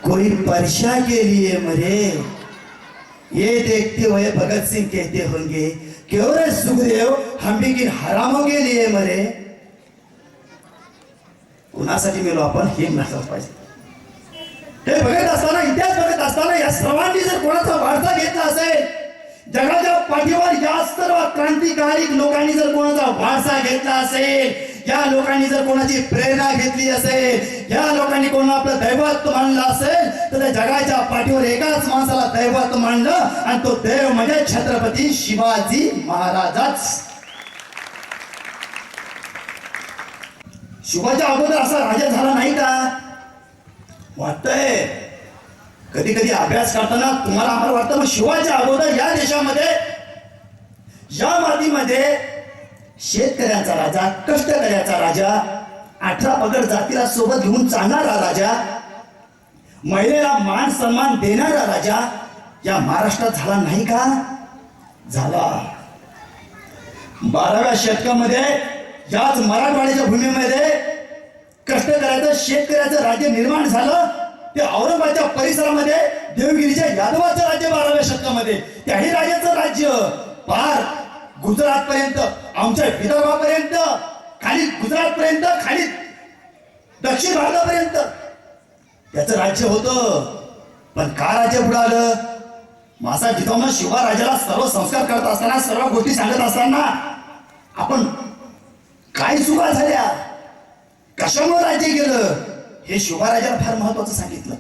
कोई परशा के लिए मरे. ये देखते हुए भगत सिंह कहते होंगे, क्यों रे सुखदेव हम भी किन हरामों के लिए मरे. कुणासाठी मेलो आपण हे नसलं पाहिजे. हे बघत असताना, इतिहास बघत असताना या सर्वांनी जर कोणाचा वारसा घेतला असेल, जगाच्या पाठीवर या सर्व क्रांतिकारी लोकांनी जर कोणाचा वारसा घेतला असेल, या लोकांनी जर कोणाची प्रेरणा घेतली असेल, या लोकांनी कोणा आपलं दैवत्व मानलं असेल, तर त्या जगाच्या पाठीवर एकाच माणसाला दैवत्व मानलं आणि तो देव म्हणजे छत्रपती शिवाजी महाराजच. शिवाजी अगोदर असा राजा झाला नाही का? वाटतंय कधी कधी अभ्यास करताना तुम्हाला आम्हाला वाटतं मग शिवाच्या अगोदर या देशामध्ये या मातीमध्ये शेतकऱ्यांचा राजा, कष्टकऱ्याचा राजा, 18 पगड जातीला सोबत घेऊन चालणारा राजा, महिलेला मान सन्मान देणारा राजा या महाराष्ट्रात झाला नाही का? झाला. 12व्या शतकामध्ये याच मराठवाड्याच्या भूमीमध्ये कष्टकऱ्याचं शेतकऱ्याचं राज्य निर्माण झालं. ते औरंगाबादच्या परिसरामध्ये देवगिरीच्या यादवाचं राज्य 12व्या शतकामध्ये, त्याही राजाचं राज्य पार गुजरात पर्यंत, आमच्या विदर्भापर्यंत, खाली गुजरात पर्यंत, खाली दक्षिण भारतापर्यंत त्याचं राज्य होतं. पण का राज्य बुडालं? मासा जिजाऊनं शिवा राजाला सर्व संस्कार करत असताना, सर्व गोष्टी सांगत असताना आपण काय चुका झाल्या, कशामुळे राज्य गेलं हे शिवराजाला फार महत्वाचं सांगितलं.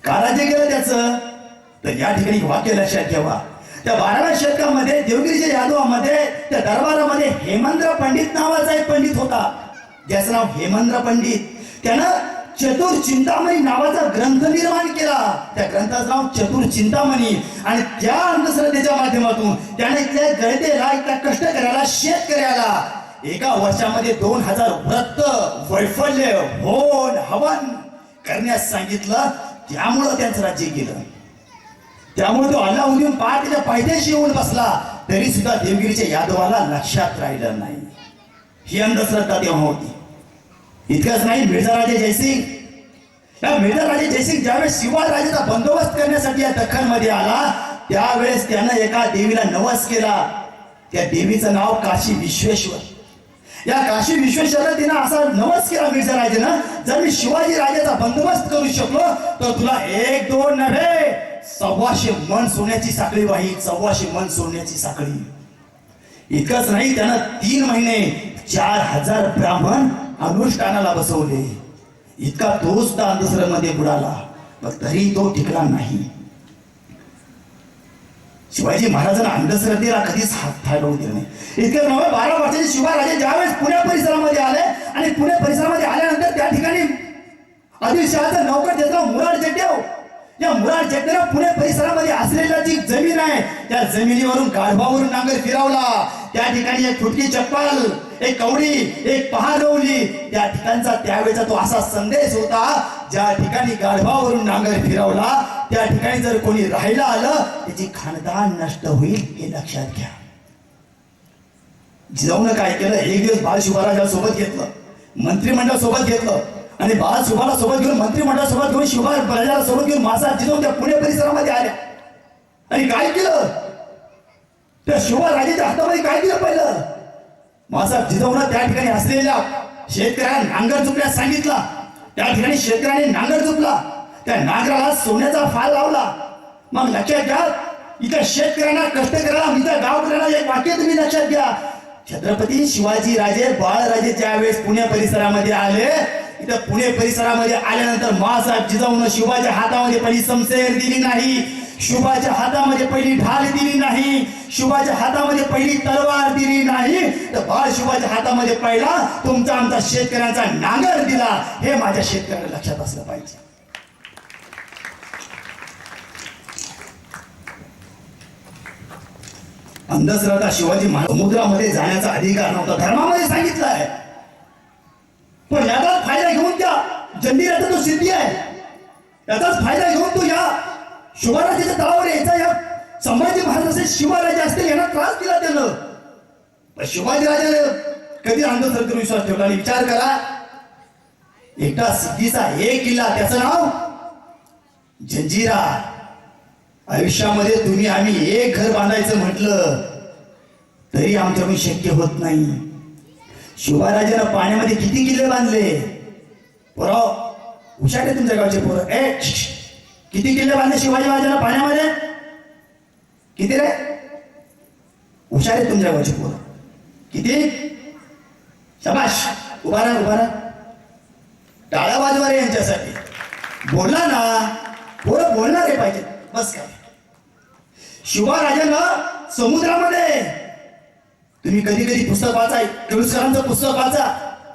का राज्य गेलं त्याचं? तर या ठिकाणी वाक्य लक्षात ठेवा. त्या 12व्या शतकामध्ये देवगिरीच्या यादवामध्ये त्या दरबारामध्ये हेमंद्र पंडित नावाचा एक पंडित होता, ज्याचं नाव हेमंद्र पंडित. त्यानं चतुर चिंतामणी नावाचा ग्रंथ निर्माण केला. त्या ग्रंथाचं नाव चतुर चिंतामणी. आणि त्या अंधश्रद्धेच्या माध्यमातून त्याने इथल्या गळतेला, इथल्या कष्टकऱ्याला, शेतकऱ्याला एका वर्षामध्ये 2000 व्रत, वैफल्य, होन, हवन करण्यास सांगितलं. त्यामुळं त्यांचं राज्य गेलं. त्यामुळे तो अल्लाउद्दीन पहाटेच्या पायथ्याशी येऊन बसला तरी सुद्धा देवगिरीच्या यादवाला लक्षात राहिलं नाही. ही अंधश्रद्धा तेव्हा होती. इतकंच नाही, मिर्झाराजे जयसिंग, या मिर्झाराजे जयसिंग ज्यावेळेस शिवाराजाचा बंदोबस्त करण्यासाठी या दख्खनमध्ये आला त्यावेळेस त्यानं एका देवीला नवस केला. त्या देवीचं नाव काशी विश्वेश्वर. या काशी विश्वेश्वरला तिनं असा नवस केला मिर्झाराजेनं, जर मी शिवाजी राजाचा बंदोबस्त करू शकलो तर तुला 1-2 नव्हे 1,200 मन सोन्याची साखळी वाही, 1,200 मन सोन्याची साखळी. इतकंच नाही, त्यानं 3 महिने 4000 ब्राह्मण अनुष्ठानाला बसवले. इतका तो सुद्धा अंधश्रद्धेमध्ये बुडाला, पण तरी तो टिकला नाही. शिवाजी महाराजांना अंधश्रद्धेला कधीच हात ठेवू दिला नाही. इतकं नव्हे, 12 वर्षाचे शिवाराजे ज्यावेळेस पुणे परिसरामध्ये आले आणि पुणे परिसरामध्ये आल्यानंतर त्या ठिकाणी आदिलशहाचं नौकर ज्याचं मुरार जगदेव, या मुरार जगदेव पुणे परिसरामध्ये असलेल्या जी जमीन आहे त्या जमिनीवरून गाढवावरून नांगर फिरवला. त्या ठिकाणी एक फुटकी चप्पल, एक कवडी, एक पहार रोवली. त्या ठिकाणचा त्यावेळेचा तो असा संदेश होता, ज्या ठिकाणी गाढवावरून नांगर फिरवला त्या ठिकाणी जर कोणी राहायला आलं त्याची खानदान नष्ट होईल हे लक्षात घ्या. जिजाऊनं काय केलं, एक दिवस बाळशिवाराजाला सोबत घेतलं, मंत्रिमंडळ सोबत घेतलं आणि बाळशिवाला सोबत घेऊन, मंत्रिमंडळ सोबत घेऊन, शिवराजाला सोबत घेऊन मासा जिजाऊ त्या पुणे परिसरामध्ये आल्या. आणि काय केलं, त्या शिवराजाच्या हातामध्ये काय केलं? पहिलं मासा जिजाऊनं त्या ठिकाणी असलेल्या शेतकऱ्यांना नांगर चुकण्यास सांगितला. त्या ठिकाणी शेतकऱ्यांनी नांगर चुकला, त्या नांगराला सोन्याचा फाल लावला. मग लक्षात घ्या, इथं शेतकऱ्यांना, कष्टकऱ्याला, इथं गावकऱ्यांना एक वाक्य तुम्ही लक्षात घ्या. छत्रपती शिवाजी राजे बाळराजे ज्यावेळेस पुणे परिसरामध्ये आले, इथं पुणे परिसरामध्ये आल्यानंतर मासाहेब जिजाऊनं शिवाच्या हातामध्ये पहिली समशेर दिली नाही, शिवाच्या हातामध्ये पहिली ढाल दिली नाही, शिवाच्या हातामध्ये पहिली तलवार दिली नाही, तर बाळ शिवाच्या हातामध्ये पहिला तुमचा आमचा शेतकऱ्यांचा नांगर दिला. हे माझ्या शेतकऱ्याला लक्षात असलं पाहिजे. अंधश्रद्धा शिवाजी महाराज समुद्रामध्ये जाण्याचा अधिकार नव्हता, धर्मामध्ये सांगितलं आहे. पण याचाच फायदा घेऊन त्या जंजीराचा तो सिद्धी आहे, याचाच फायदा घेऊन तो या शिवराजाच्या तळावर यायचा. या संभाजी महाराज असे शिवराजे असतील यांना त्रास दिला त्यानं. पण शिवाजी राजाने कधी अंधश्रद्धेवर विश्वास ठेवला? आणि विचार करा, एकटा सिद्धीचा एक किल्ला, त्याचं नाव जंजिरा. आयुष्यामध्ये तुम्ही आम्ही एक घर बांधायचं म्हटलं तरी आमच्याकडून शक्य होत नाही. शिवराजानं पाण्यामध्ये किती किल्ले बांधले? पोरं हुशार आहे तुमच्या गावचे पोरं, किती किल्ले बांधले शिवाजी महाराजांना पाण्यामध्ये? किती रे? हुशार आहे तुमच्या गावचे पोरं, किती? शबाश, उभा राहा, उभा राहा. टाळ्या वाजवा रे यांच्यासाठी. बोलला ना, पोरं बोलणारे पाहिजे, बस काय. शिवराजानं समुद्रामध्ये, तुम्ही कधी कधी पुस्तक वाचा, केळुसकरांचं पुस्तक वाचा,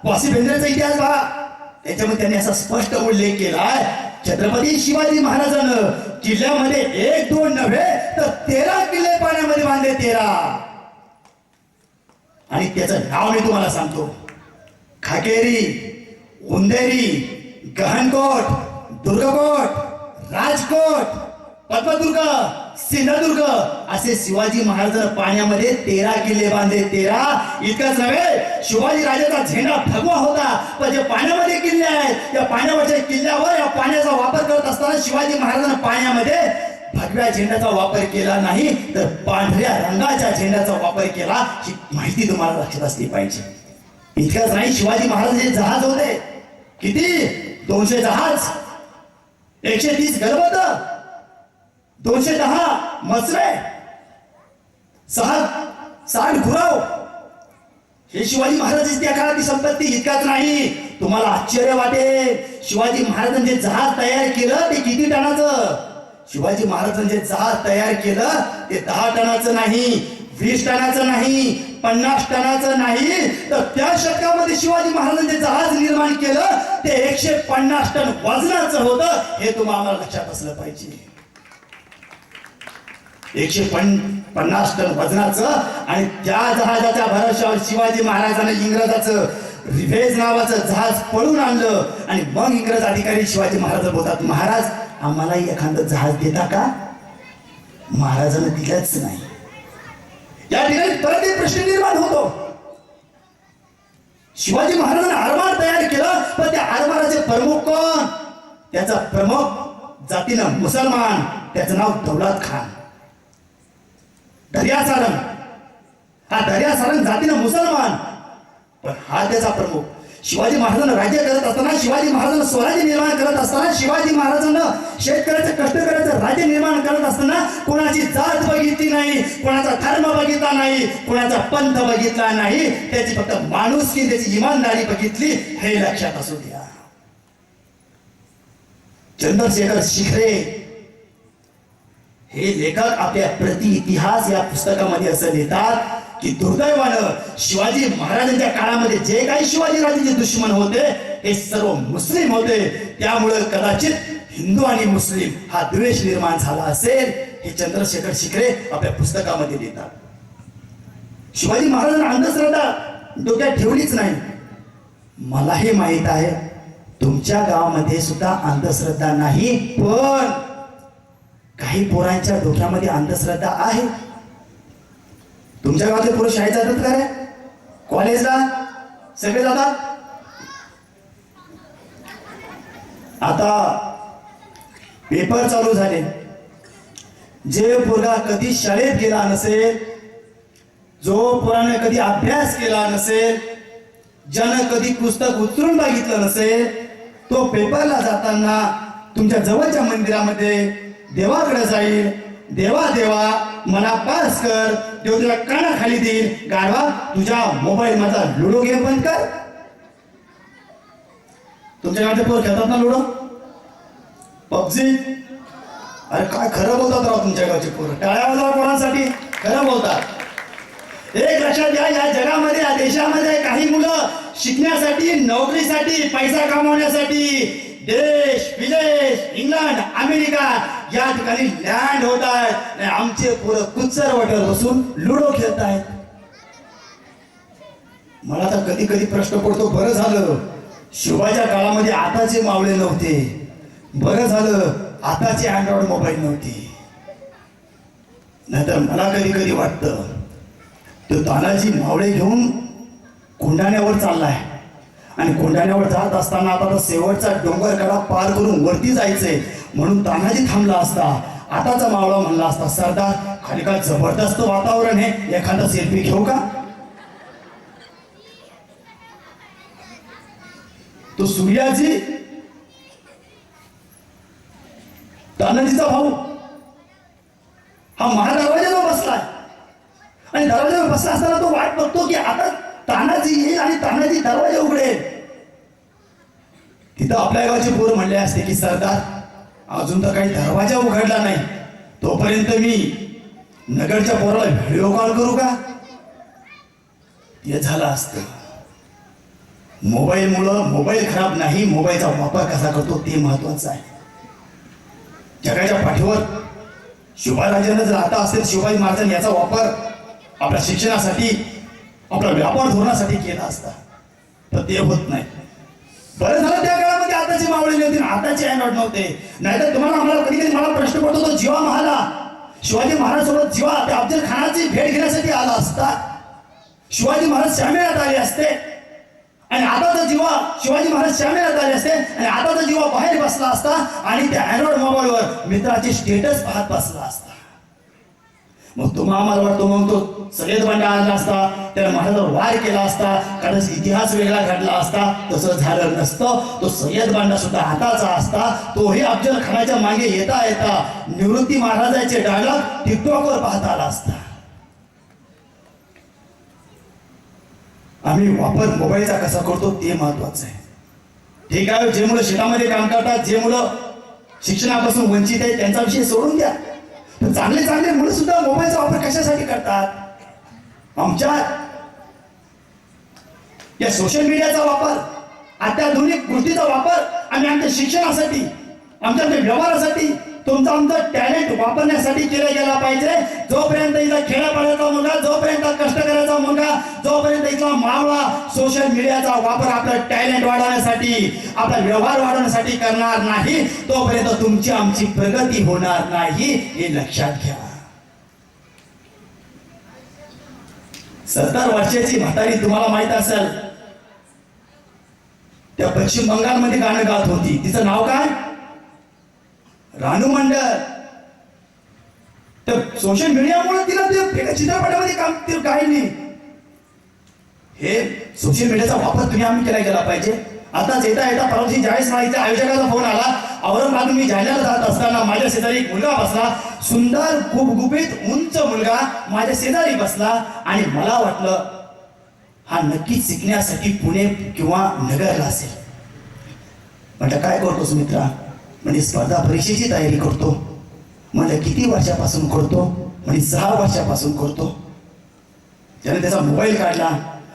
वासी बेंद्रेचा इतिहास पहा, त्याच्यामध्ये त्यांनी असा स्पष्ट उल्लेख केलाय, छत्रपती शिवाजी महाराजांनं किल्ल्यामध्ये 1-2 नव्हे तर 13 किल्ले पाण्यामध्ये बांधले, 13. आणि त्याचं नाव मी तुम्हाला सांगतो. खाकेरी, उंदेरी, गहनकोट, दुर्गकोट, राजकोट, पद्मदुर्ग, सिंधुदुर्ग असे शिवाजी महाराजांनी पाण्यामध्ये 13 किल्ले बांधले, 13. इतकंच नव्हे, शिवाजी राजाचा झेंडा भगवा होता, पण जे पाण्यामध्ये किल्ले आहेत या पाण्यावरच्या किल्ल्यावर या पाण्याचा वापर करत असताना शिवाजी महाराजांनी पाण्यामध्ये भगव्या झेंड्याचा वापर केला नाही तर पांढऱ्या रंगाच्या झेंड्याचा वापर केला. ही माहिती तुम्हाला लक्षात असली पाहिजे. इतकंच नाही, शिवाजी महाराजांचे जहाज होते किती? 200 जहाज, 130 गलबत, 210 मसरे, 60 घुराव. हे शिवाजी महाराजांची त्या काळातली संपत्ती. इतकाच नाही, तुम्हाला आश्चर्य वाटेल, शिवाजी महाराजांचे जहाज तयार केलं ते किती टनाचं? शिवाजी महाराजांचे जहाज तयार केलं ते 10 टनाचं नाही, 20 टनाचं नाही, 50 टनाचं नाही, तर त्या शतकामध्ये शिवाजी महाराजांचे जहाज निर्माण केलं ते 150 टन वजनाचं होतं. हे तुम्हाला लक्षात असलं पाहिजे. 150 टन वजनाचं. आणि त्या जहाजाच्या भरोशावर शिवाजी महाराजांनी इंग्रजाचं रिव्हेज नावाचं जहाज पळून आणलं. आणि मग इंग्रज अधिकारी शिवाजी महाराज बोलतात, महाराज आम्हाला एखादं जहाज देता का? महाराजांना दिलंच नाही. या ठिकाणी परत एक प्रश्न निर्माण होतो. शिवाजी महाराजांनी आरमार तयार केलं, पण त्या आरमाराचे प्रमुख कोण? त्याचा प्रमुख जातीनं मुसलमान, त्याचं नाव दौलत खान. दर्या सारंग, हा दर्या सारंग जातीनं मुसलमान, पण हा त्याचा प्रमुख. शिवाजी महाराजांना राज्य करत असताना, शिवाजी महाराजांना स्वराज्य निर्माण करत असताना, शिवाजी महाराजांना शेतकऱ्याचं कष्टकऱ्याचं राज्य निर्माण करत असताना कोणाची जात बघितली नाही, कोणाचा धर्म बघितला नाही, कोणाचा पंथ बघितला नाही, त्याची फक्त माणुसकी, त्याची इमानदारी बघितली. हे लक्षात असू द्या. चंद्रशेखर शिखरे हे लेखक आपल्या प्रति इतिहास या पुस्तकामध्ये असं लिहितात की दुर्दैवानं शिवाजी महाराजांच्या काळामध्ये जे काही शिवाजी राजांचे दुश्मन होते हे सर्व मुस्लिम होते. त्यामुळे कदाचित हिंदू आणि मुस्लिम हा द्वेष निर्माण झाला असेल, हे चंद्रशेखर शिखरे आपल्या पुस्तकामध्ये लिहितात. शिवाजी महाराजांना अंधश्रद्धा डोक्यात ठेवलीच नाही. मलाही माहित आहे तुमच्या गावामध्ये सुद्धा अंधश्रद्धा नाही, पण काही पोरांच्या डोक्यामध्ये अंधश्रद्धा आहे. तुमच्या गावातले पोरं शाळेत जातात का रे? कॉलेजला सगळे जातात. आता पेपर चालू झाले. जे पोरगा कधी शाळेत गेला नसेल, जो पोराने कधी अभ्यास केला नसेल, ज्यानं कधी पुस्तक उचलून बघितलं नसेल, तो पेपरला जाताना तुमच्या जवळच्या मंदिरामध्ये देवाकडे जाईल, देवा देवा मला पास कर, देव तुला कानाखाली देईल, गाढवा तुझ्या मोबाईल मधला लुडो गेम बंद कर. तुमच्या गावचे पोर खेळतात ना लुडो, पबजी? अरे काय खरं बोलतात राव तुमच्या गावचे पोरं. टाळ्या वाजवा पोरांसाठी, खरं बोलतात. एक लक्षात घ्या, या जगामध्ये या देशामध्ये काही मुलं शिकण्यासाठी, नोकरीसाठी, पैसा कमावण्यासाठी देश विदेश, इंग्लंड, अमेरिका या ठिकाणी लँड होत आहेत. आमचे पोरं कुच्चर वाटेवर बसून लुडो खेळत आहेत. मला तर कधी कधी प्रश्न पडतो, बरं झालं शिवाच्या काळामध्ये आताचे मावळे नव्हते, बरं झालं आताचे अँड्रॉइड मोबाईल नव्हते. नाहीतर मला कधी कधी वाटतं तो तानाजी मावळे घेऊन कोंढाण्यावर चाललाय आणि कोंढाण्यावर जात असताना आता शेवटचा डोंगर कडा पार करून वरती जायचंय म्हणून तानाजी थांबला असता. आताचा मावळा म्हणला असता, सरदार खाली काय जबरदस्त वातावरण आहे, एखादा सेल्फी घेऊ का? तो सूर्याजी तानाजीचा भाऊ हा महादरवाजावर बसलाय आणि दरवाजावर बसला असताना तो वाट बघतो की आता तानाजी येईल आणि तानाजी दरवाजा उघडेल. तिथं आपल्या गावचे पोर म्हणले असते की सरदार अजून तर काही दरवाजा उघडला नाही, तोपर्यंत मी नगरच्या पोराला व्हिडिओ कॉल करू का? हे झालं असतं. मोबाईलमुळं मोबाईल खराब नाही, मोबाईलचा वापर कसा करतो ते महत्वाचं आहे. जगाच्या पाठीवर शिवाजीराजांना जर आता असेल, शिवाजी महाराजांनी याचा वापर आपल्या शिक्षणासाठी, आपल्या व्यापार धोरणासाठी केला असता, तर ते होत नाही. बरं झालं त्या काळामध्ये आताची मावळी होती, आताचे अँड्रॉइड नव्हते. नाहीतर तुम्हाला आम्हाला कधी कधी मला प्रश्न पडतो, तो जीवा महाला शिवाजी महाराज सोबत जीवा त्या अफजल खानाची भेट घेण्यासाठी आला असता, शिवाजी महाराज श्यामेळ्यात आले असते, आणि आताचा जीवा शिवाजी महाराज श्यामेळ्यात आले असते, आणि आताचा जीवा बाहेर बसला असता आणि त्या अँड्रॉइड मोबाईलवर मित्राचे स्टेटस पाहत बसला असता. मग तुम्हाला आम्हाला वाटतो मग तो सय्यद बांडा आणला असता, त्याला महाराजावर वार केला असता, कदाचित इतिहास वेगळा घडला असता. तसं झालं नसतं. तो सय्यद बांडा सुद्धा हाताचा असता. तोही अफजल खानाच्या मागे येता येता निवृत्ती महाराजांचे डायलॉग टिकटॉकवर पाहता आला असता. आम्ही वापर मोबाईलचा कसा करतो ते महत्वाचं आहे. ठीक आहे, जे मुलं शेतामध्ये काम करतात, जे मुलं शिक्षणापासून वंचित आहेत, त्यांचा विषय सोडून द्या. पण चांगले चांगले मुलं सुद्धा मोबाईलचा वापर कशासाठी करतात? आमच्या या सोशल मीडियाचा वापर, अत्याधुनिक गोष्टीचा वापर आम्ही आमच्या शिक्षणासाठी, आमच्या व्यवहारासाठी, तुमचा आमचा टॅलेंट वापरण्यासाठी केला गेला पाहिजे. जोपर्यंत इथला खेड्यापाड्याचा मुलगा, जोपर्यंत कष्ट करायचा मुलगा, जोपर्यंत इथला मावळा सोशल मीडियाचा वापर आपलं टॅलेंट वाढवण्यासाठी, आपला व्यवहार वाढवण्यासाठी करणार नाही, तोपर्यंत तुमची आमची प्रगती होणार नाही, हे लक्षात घ्या. 70 वर्षाची म्हातारी तुम्हाला माहित असेल, त्या पश्चिम बंगालमध्ये गाणं गात होती. तिचं नाव काय? रानू मंडल. तर सोशल मीडियामुळे तिला ते चित्रपटामध्ये काम ते गायली. हे सोशल मीडियाचा वापर तुम्ही आम्ही केला गेला पाहिजे. आताच येता येता परवाची जाहीर सभाच्या आयोजकाचा फोन आला. औरंगाबाद मी जालन्याला जात असताना माझ्या शेजारी एक मुलगा बसला, सुंदर गुबगुबीत उंच मुलगा माझ्या शेजारी बसला, आणि मला वाटलं हा नक्कीच शिकण्यासाठी पुणे किंवा नगरला असेल. म्हटलं काय करतोस मित्रा? म्हणजे स्पर्धा परीक्षेची तयारी करतो. म्हणजे किती वर्षापासून करतो? म्हणजे 6 वर्षापासून करतो. त्याने त्याचा मोबाईल काढला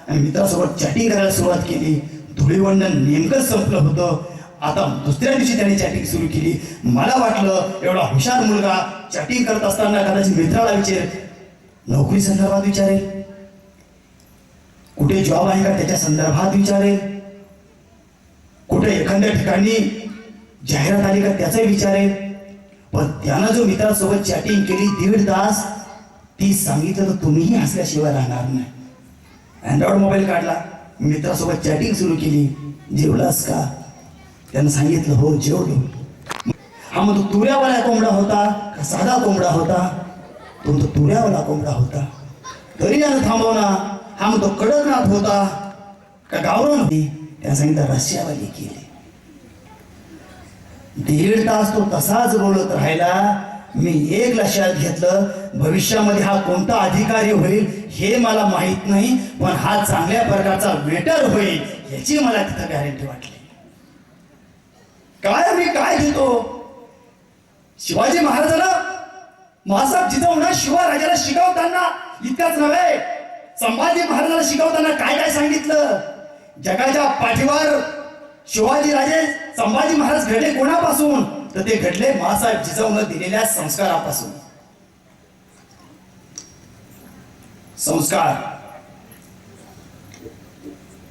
आणि मित्रासोबत चॅटिंग करायला सुरुवात केली. धुळीवंदन नेमकंच संपलं होतं. आता दुसऱ्या दिवशी त्याने चॅटिंग सुरू केली. मला वाटलं एवढा हुशार मुलगा चॅटिंग करत असताना कदाचित मित्राला विचारेल, नोकरी संदर्भात विचारेल, कुठे जॉब आहे का त्याच्या संदर्भात विचारेल, कुठे एखाद्या ठिकाणी जाहिरात आली का त्याचाही विचारेल. पण त्यानं जो मित्रासोबत चॅटिंग केली 1.5 तास, ती सांगितलं तर तुम्हीही हसल्याशिवाय राहणार नाही. अँड्रॉइड मोबाईल काढला, मित्रासोबत चॅटिंग सुरू केली. जेवलास का? त्यानं सांगितलं हो जेवलो. हा मग तो तुऱ्यावाला कोंबडा होता का साधा कोंबडा होता? तो तुऱ्यावाला कोंबडा होता. तरी यानं थांबवला. हा मग तो कडकनाथ होता का गावरान होती? त्यानं सांगितलं रशियावाली केली. 1.5 तास तो तसाच बोलत राहिला. मी एक लक्षात घेतलं, भविष्यामध्ये हा कोणता अधिकारी होईल हे मला माहित नाही, पण हा चांगल्या प्रकारचा वेटर होईल याची मला तिथं गॅरंटी वाटली. काय मी काय घेतो? शिवाजी महाराजांना मासाब जिजाऊना शिवराजाला शिकवताना इतकंच नव्हे, संभाजी महाराजांना शिकवताना काय काय सांगितलं? जगाच्या पाठीवर शिवाजी राजे संभाजी महाराज घडले कोणापासून? तर ते घडले मासाहेब जिजाऊने दिलेल्या संस्कारापासून. संस्कार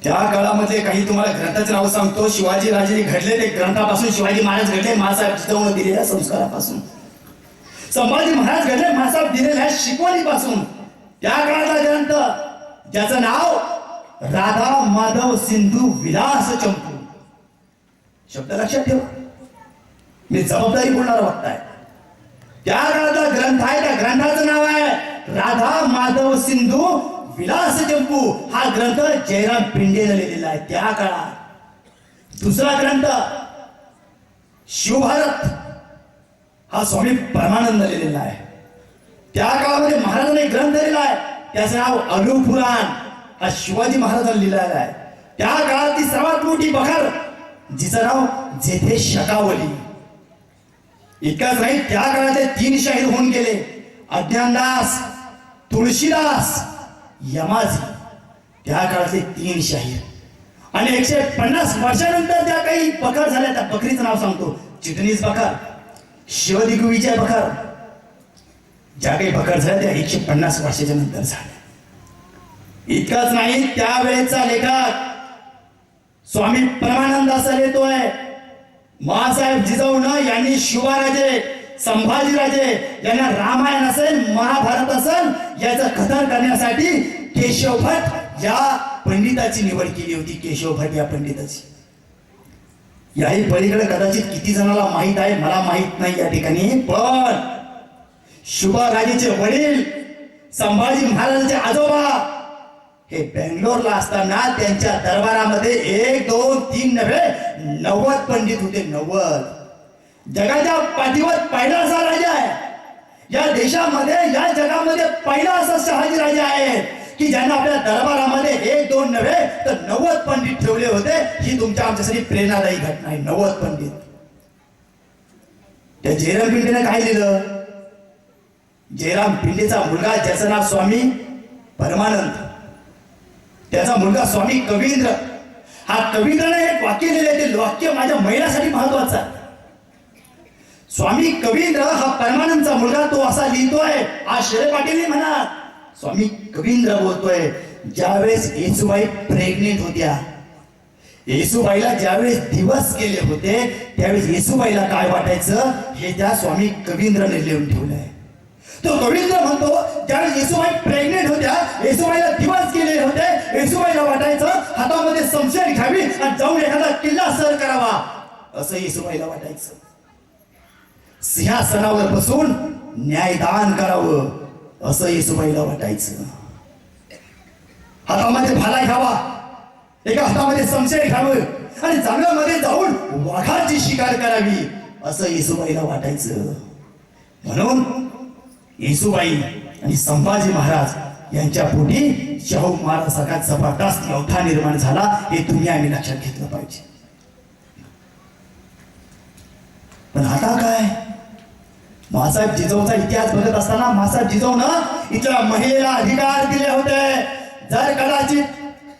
त्या काळामध्ये काही तुम्हाला ग्रंथाचे नाव सांगतो. शिवाजी राजे घडले ते ग्रंथापासून, शिवाजी महाराज घडले मासाहेब जिजाऊने दिलेल्या संस्कारापासून, संभाजी महाराज घडले मासाहेब दिलेल्या शिकवणीपासून. त्या काळाचा ग्रंथ ज्याचं नाव राधा माधव सिंधू विलास चंपू. शब्द लक्षात ठेवा, मी जबाबदारी बोलणार वाटताय. त्या काळाचा ग्रंथ आहे, त्या ग्रंथाचं नाव आहे राधा माधव सिंधू विलास चंपू. हा ग्रंथ जयराम पिंडेने लिहिलेला आहे त्या काळात. दुसरा ग्रंथ शिवभारत हा स्वामी परमानंद लिहिलेला आहे. त्या काळामध्ये महाराजांनी एक ग्रंथ लिहिला आहे, त्याचं नाव अनुपुराण. हा शिवाजी महाराजांनी लिहिलेला आहे. त्या काळातली सर्वात मोठी बखर जिचं नाव जेथे शकावली. इतकाच नाही, त्या काळात 3 शाहीर होऊन गेले, अज्ञानदास, तुळशीदास, यमाजी. त्या काळातले 3 शाहीर. आणि 150 वर्षानंतर ज्या काही बखर झाल्या त्या बकरीचं नाव सांगतो. चिटणीस बखर, शिवदिग्विजय बखर, ज्या काही बखर झाल्या त्या 150 वर्षाच्या नंतर झाल्या. इतकंच नाही, त्यावेळेचा लेखक स्वामी परमानंद असं लिहितोय, मासाहेब जिजाऊनं यांनी शिवाराजे, संभाजीराजे यांना रामायण असेल, महाभारत असेल याचं कथन करण्यासाठी केशव भट या पंडिताची निवड केली होती. केशव भट या पंडिताची. याही पलीकडे कदाचित किती जणाला माहित आहे मला माहित नाही या ठिकाणी, पण शिवराजेचे वडील संभाजी महाराजांचे आजोबा हे बेंगलोरला असताना त्यांच्या दरबारामध्ये 1, 2, 3 नव्हे 90 पंडित होते. 90. जगाच्या पाठीवर पहिला असा राजा आहे या देशामध्ये, या जगामध्ये पहिला असा शहाजी राजा आहे की ज्यांना आपल्या दरबारामध्ये 1, 2 नव्हे तर 90 पंडित ठेवले होते. ही तुमच्या आमच्यासाठी प्रेरणादायी घटना आहे. 90 पंडित. त्या जयराम पिंडेने काय लिहिलं? जयराम पिंडेचा मुलगा ज्याचं नाव स्वामी परमानंद, त्याचा मुलगा स्वामी कवींद्र. हा कवींद्रने एक वाक्य लिहिले, ते वाक्य माझ्या महिलासाठी महत्वाचं आहे. स्वामी कवींद्र हा परमानंदचा मुलगा, तो असा लिहितोय, आज शेरे पाटील म्हणा, स्वामी कवींद्र बोलतोय, ज्यावेळेस येसूबाई प्रेग्नेंट होत्या, येसूबाईला ज्यावेळेस दिवस केले होते त्यावेळेस येसूबाईला काय वाटायचं हे त्या स्वामी कवींद्रने लिहून ठेवलंय. तो कवींद्र म्हणतो, ज्यावेळेस येसूबाई प्रेग्नेंट होत्या, येसूबाईला दिवस केले होते, येसूबाईला वाटायचं हातामध्ये समशेर घ्यावी आणि जाऊन एखादा किल्ला सर करावा, असं येसूबाईला वाटायचं. सिंहासनावर बसून न्यायदान करावं, असं येसूबाईला वाटायचं. हातामध्ये भाला घ्यावा, एका हातामध्ये समशेर घ्यावं आणि जंगलामध्ये जाऊन वाघाची शिकार करावी, असं येसूबाईला वाटायचं. म्हणून येसूबाई आणि संभाजी महाराज यांच्या पोटी शाहू महाराजांसारखा जबरदस्त योद्धा निर्माण झाला, हे तुम्ही आम्ही लक्षात घेतलं पाहिजे. पण आता काय, मासाहेब जिजाऊचा इतिहास बघत असताना मासाहेब जिजाऊनं इथल्या महिलेला अधिकार दिले होते. जर कदाचित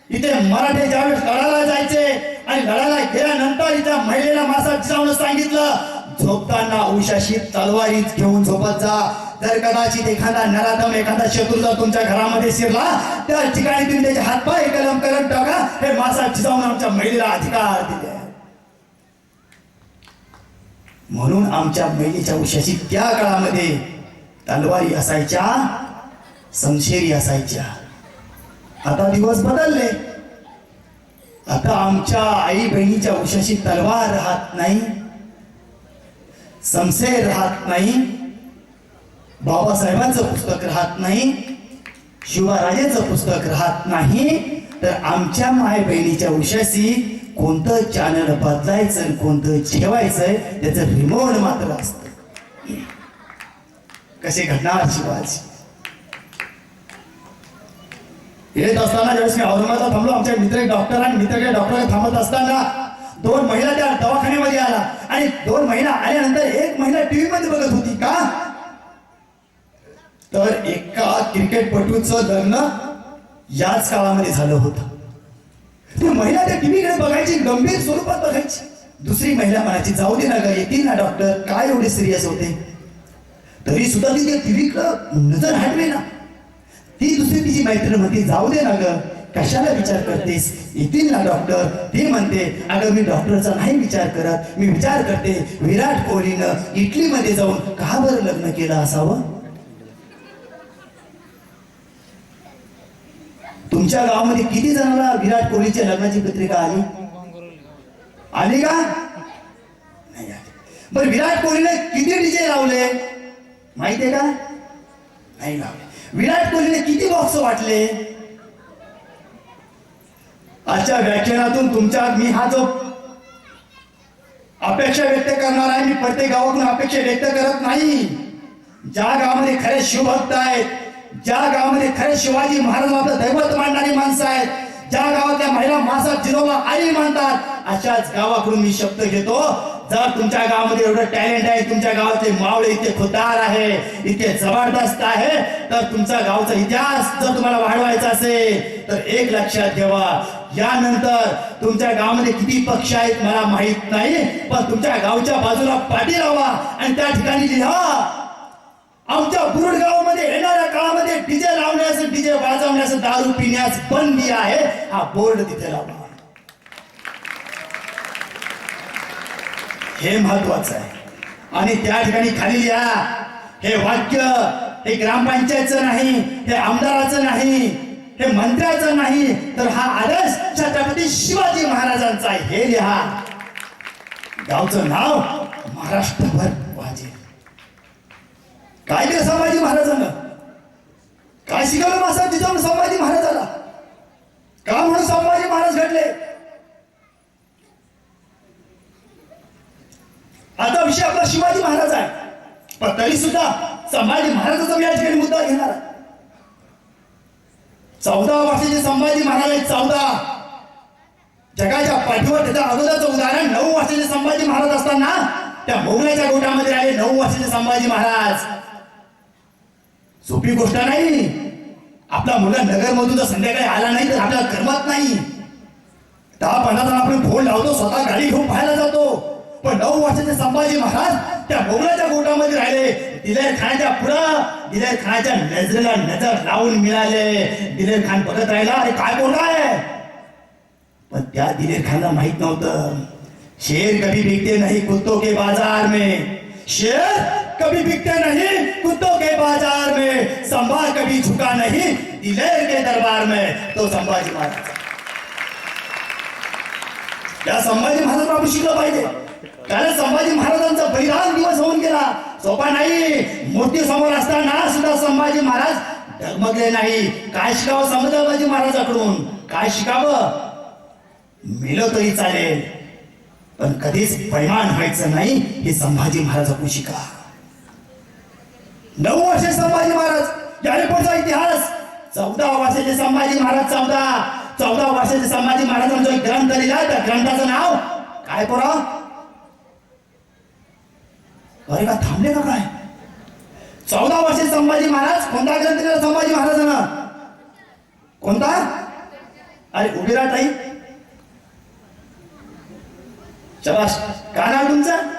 इथे मराठे ज्यावेळेस लढायला जायचे आणि लढायला गेल्यानंतर इथल्या महिलेला मासाहेब जिजाऊनं सांगितलं, झोपताना उशाशी तलवारीत घेऊन झोपत जा. जर कदाचित एखादा नराधम, एखादा शत्रू जर तुमच्या घरामध्ये शिरला त्या ठिकाणी तुम्ही त्याचे हातपाय कलम करून टाका. हे मासाहेब जिजाऊनं आमच्या महिलेला अधिकार दिले. म्हणून आमच्या महिलेच्या उशाशी त्या काळामध्ये तलवारी असायच्या, समशेरी असायच्या. आता दिवस बदलले. आता आमच्या आई बहिणीच्या उशाशी तलवार राहत नाही, समशेर राहत नाही, बाबासाहेबांचं पुस्तक राहत नाही, शिवराजेचं पुस्तक राहत नाही, तर आमच्या माय बहिणीच्या उशाशी कोणतं चॅनल बदलायचं, कोणतं ठेवायचंय त्याचं रिमोट मात्र असतं. कसे घडणार शिवाजी? येत असताना ज्यावेळेस मी औरंगाबादला थांबलो, आमच्या मित्र डॉक्टर आणि मित्र डॉक्टर थांबत असताना 2 महिला त्या दवाखान्यामध्ये आला आणि 2 महिला आल्यानंतर एक महिला टीव्ही मध्ये बघत होती. का तर एका क्रिकेटपटूचं लग्न याच काळामध्ये झालं होतं. ती महिला त्या टीव्हीकडे बघायची, गंभीर स्वरूपात बघायची. दुसरी महिला म्हणायची, जाऊ दे ना ग, येतील ना डॉक्टर, काय एवढे सिरियस होते. तरी सुद्धा ती त्या टीव्हीकडे नजर हटवे ना. ती दुसरी तिची मैत्रीण म्हणते, जाऊ दे ना ग, कशाला विचार करतेस, येतील ना डॉक्टर. ती म्हणते, अगं मी डॉक्टरचा नाही विचार करत, मी विचार करते विराट कोहलीनं इटलीमध्ये जाऊन का बरं लग्न केलं असावं. तुमच्या गावामध्ये किती जणांना विराट कोहलीच्या लग्नाची पत्रिका आली? आली का? नाही आली. बरं विराट कोहलीने किती डीजे लावले माहितीये का? नाही लावले. विराट कोहलीने किती बॉक्स वाटले? आजच्या व्याख्यानातून तुमच्या मी हा जो अपेक्षा व्यक्त करणार आहे, मी प्रत्येक गावातून अपेक्षा व्यक्त करत नाही. ज्या गावामध्ये खरे शिवभक्त आहेत, ज्या गावामध्ये खरे शिवाजी महाराजांना दैवत मानणारी माणसं आहेत, ज्या गावातल्या महिला मासाहेब जिजाऊला आई म्हणतात, अशाच गावाकडून मी शब्द घेतो. जर तुमच्या गावामध्ये एवढं टॅलेंट आहे, तुमच्या गावाचे मावळे इथे खुदार आहे, इथे जबरदस्त आहे, तर तुमचा गावचा इतिहास जर तुम्हाला वाढवायचा असेल तर एक लक्षात ठेवा, यानंतर तुमच्या गावामध्ये किती पक्ष आहेत मला माहित नाही, पण तुमच्या गावच्या बाजूला पाटी लावा आणि त्या ठिकाणी लिहा आमच्या बुरुड गावामध्ये येणाऱ्या काळामध्ये डीजे लावण्यास, डीजे वाजवण्यास, दारू पिण्यास बंदी आहे, हा बोर्ड तिथे लावा. हे महत्वाचं आहे. आणि त्या ठिकाणी खाली लिहा हे वाक्य हे ग्रामपंचायतचं नाही, हे आमदाराचं नाही, हे मंत्र्याचं नाही, तर हा आदर्श छत्रपती शिवाजी महाराजांचा आहे हे लिहा. गावचं नाव महाराष्ट्रभर वाजेल. काय केलं संभाजी महाराजांना? काय शिकवलं मासा जिजाऊन संभाजी महाराजाला? का म्हणून संभाजी महाराज घडले? आता विषय आपला शिवाजी महाराज आहे, पण तरी सुद्धा संभाजी महाराजाचा या ठिकाणी मुद्दा घेणार आहे. 14 वर्षाचे संभाजी महाराज आहेत. 14 जगाच्या पाठीवर त्याचं अगोदरचं उदाहरण 9 वर्षाचे संभाजी महाराज असताना त्या मौनाच्या गोटामध्ये आले 9 वर्षाचे संभाजी महाराज. सोपी गोष्ट नाही. आपला मुलगा नगर मधून जर संध्याकाळी आला नाही तर आपल्याला करमत नाही. 10-15 जण आपण फोन लावतो, स्वतः गाडी घेऊन पाहायला जातो, पण 9 वर्षाचे संभाजी महाराज त्या मौनाच्या गोटामध्ये राहिले. दिलेर खानाच्या पुढं दिलेर खानाच्या नजरेला नजर लावून मिळाले. दिलेर खान बघत राहिला, अरे काय बोललाय? पण त्या दिलेर खानला माहित नव्हतं शेर कभी बिकते नहीं कुत्तों के बाजार में, शेर कभी बिकते नहीं कुत्तों के बाजार में, संभा कभी झुका नहीं दिलेर के दरबार में. तो संभाजी महाराज, त्या संभाजी महाराज आपण शिकलं पाहिजे. कारण संभाजी महाराजांचा बलिदान दिवस होऊन गेला, सोपा नाही. मूर्ती समोर असताना सुद्धा संभाजी महाराज डगमगले नाही. काय शिकावं संभाजी महाराजाकडून? काय शिकावं? मेलो तरी चालेल, पण कधीच पैमान व्हायचं नाही, हे संभाजी महाराजाकडून शिका. 9 वर्षे संभाजी महाराज याने पुढचा इतिहास. 14 वर्षाचे संभाजी महाराज 14 वर्षाचे संभाजी महाराजांचा एक ग्रंथ लिहिला. त्या ग्रंथाचं नाव काय पोरा? अरे का थांबले का काय? 14 वर्षे संभाजी महाराज कोणता ग्रंथ लिहिला संभाजी महाराजांना? कोणता? अरे उभी राहा ताई. शाबाश. काय नाव तुमचं?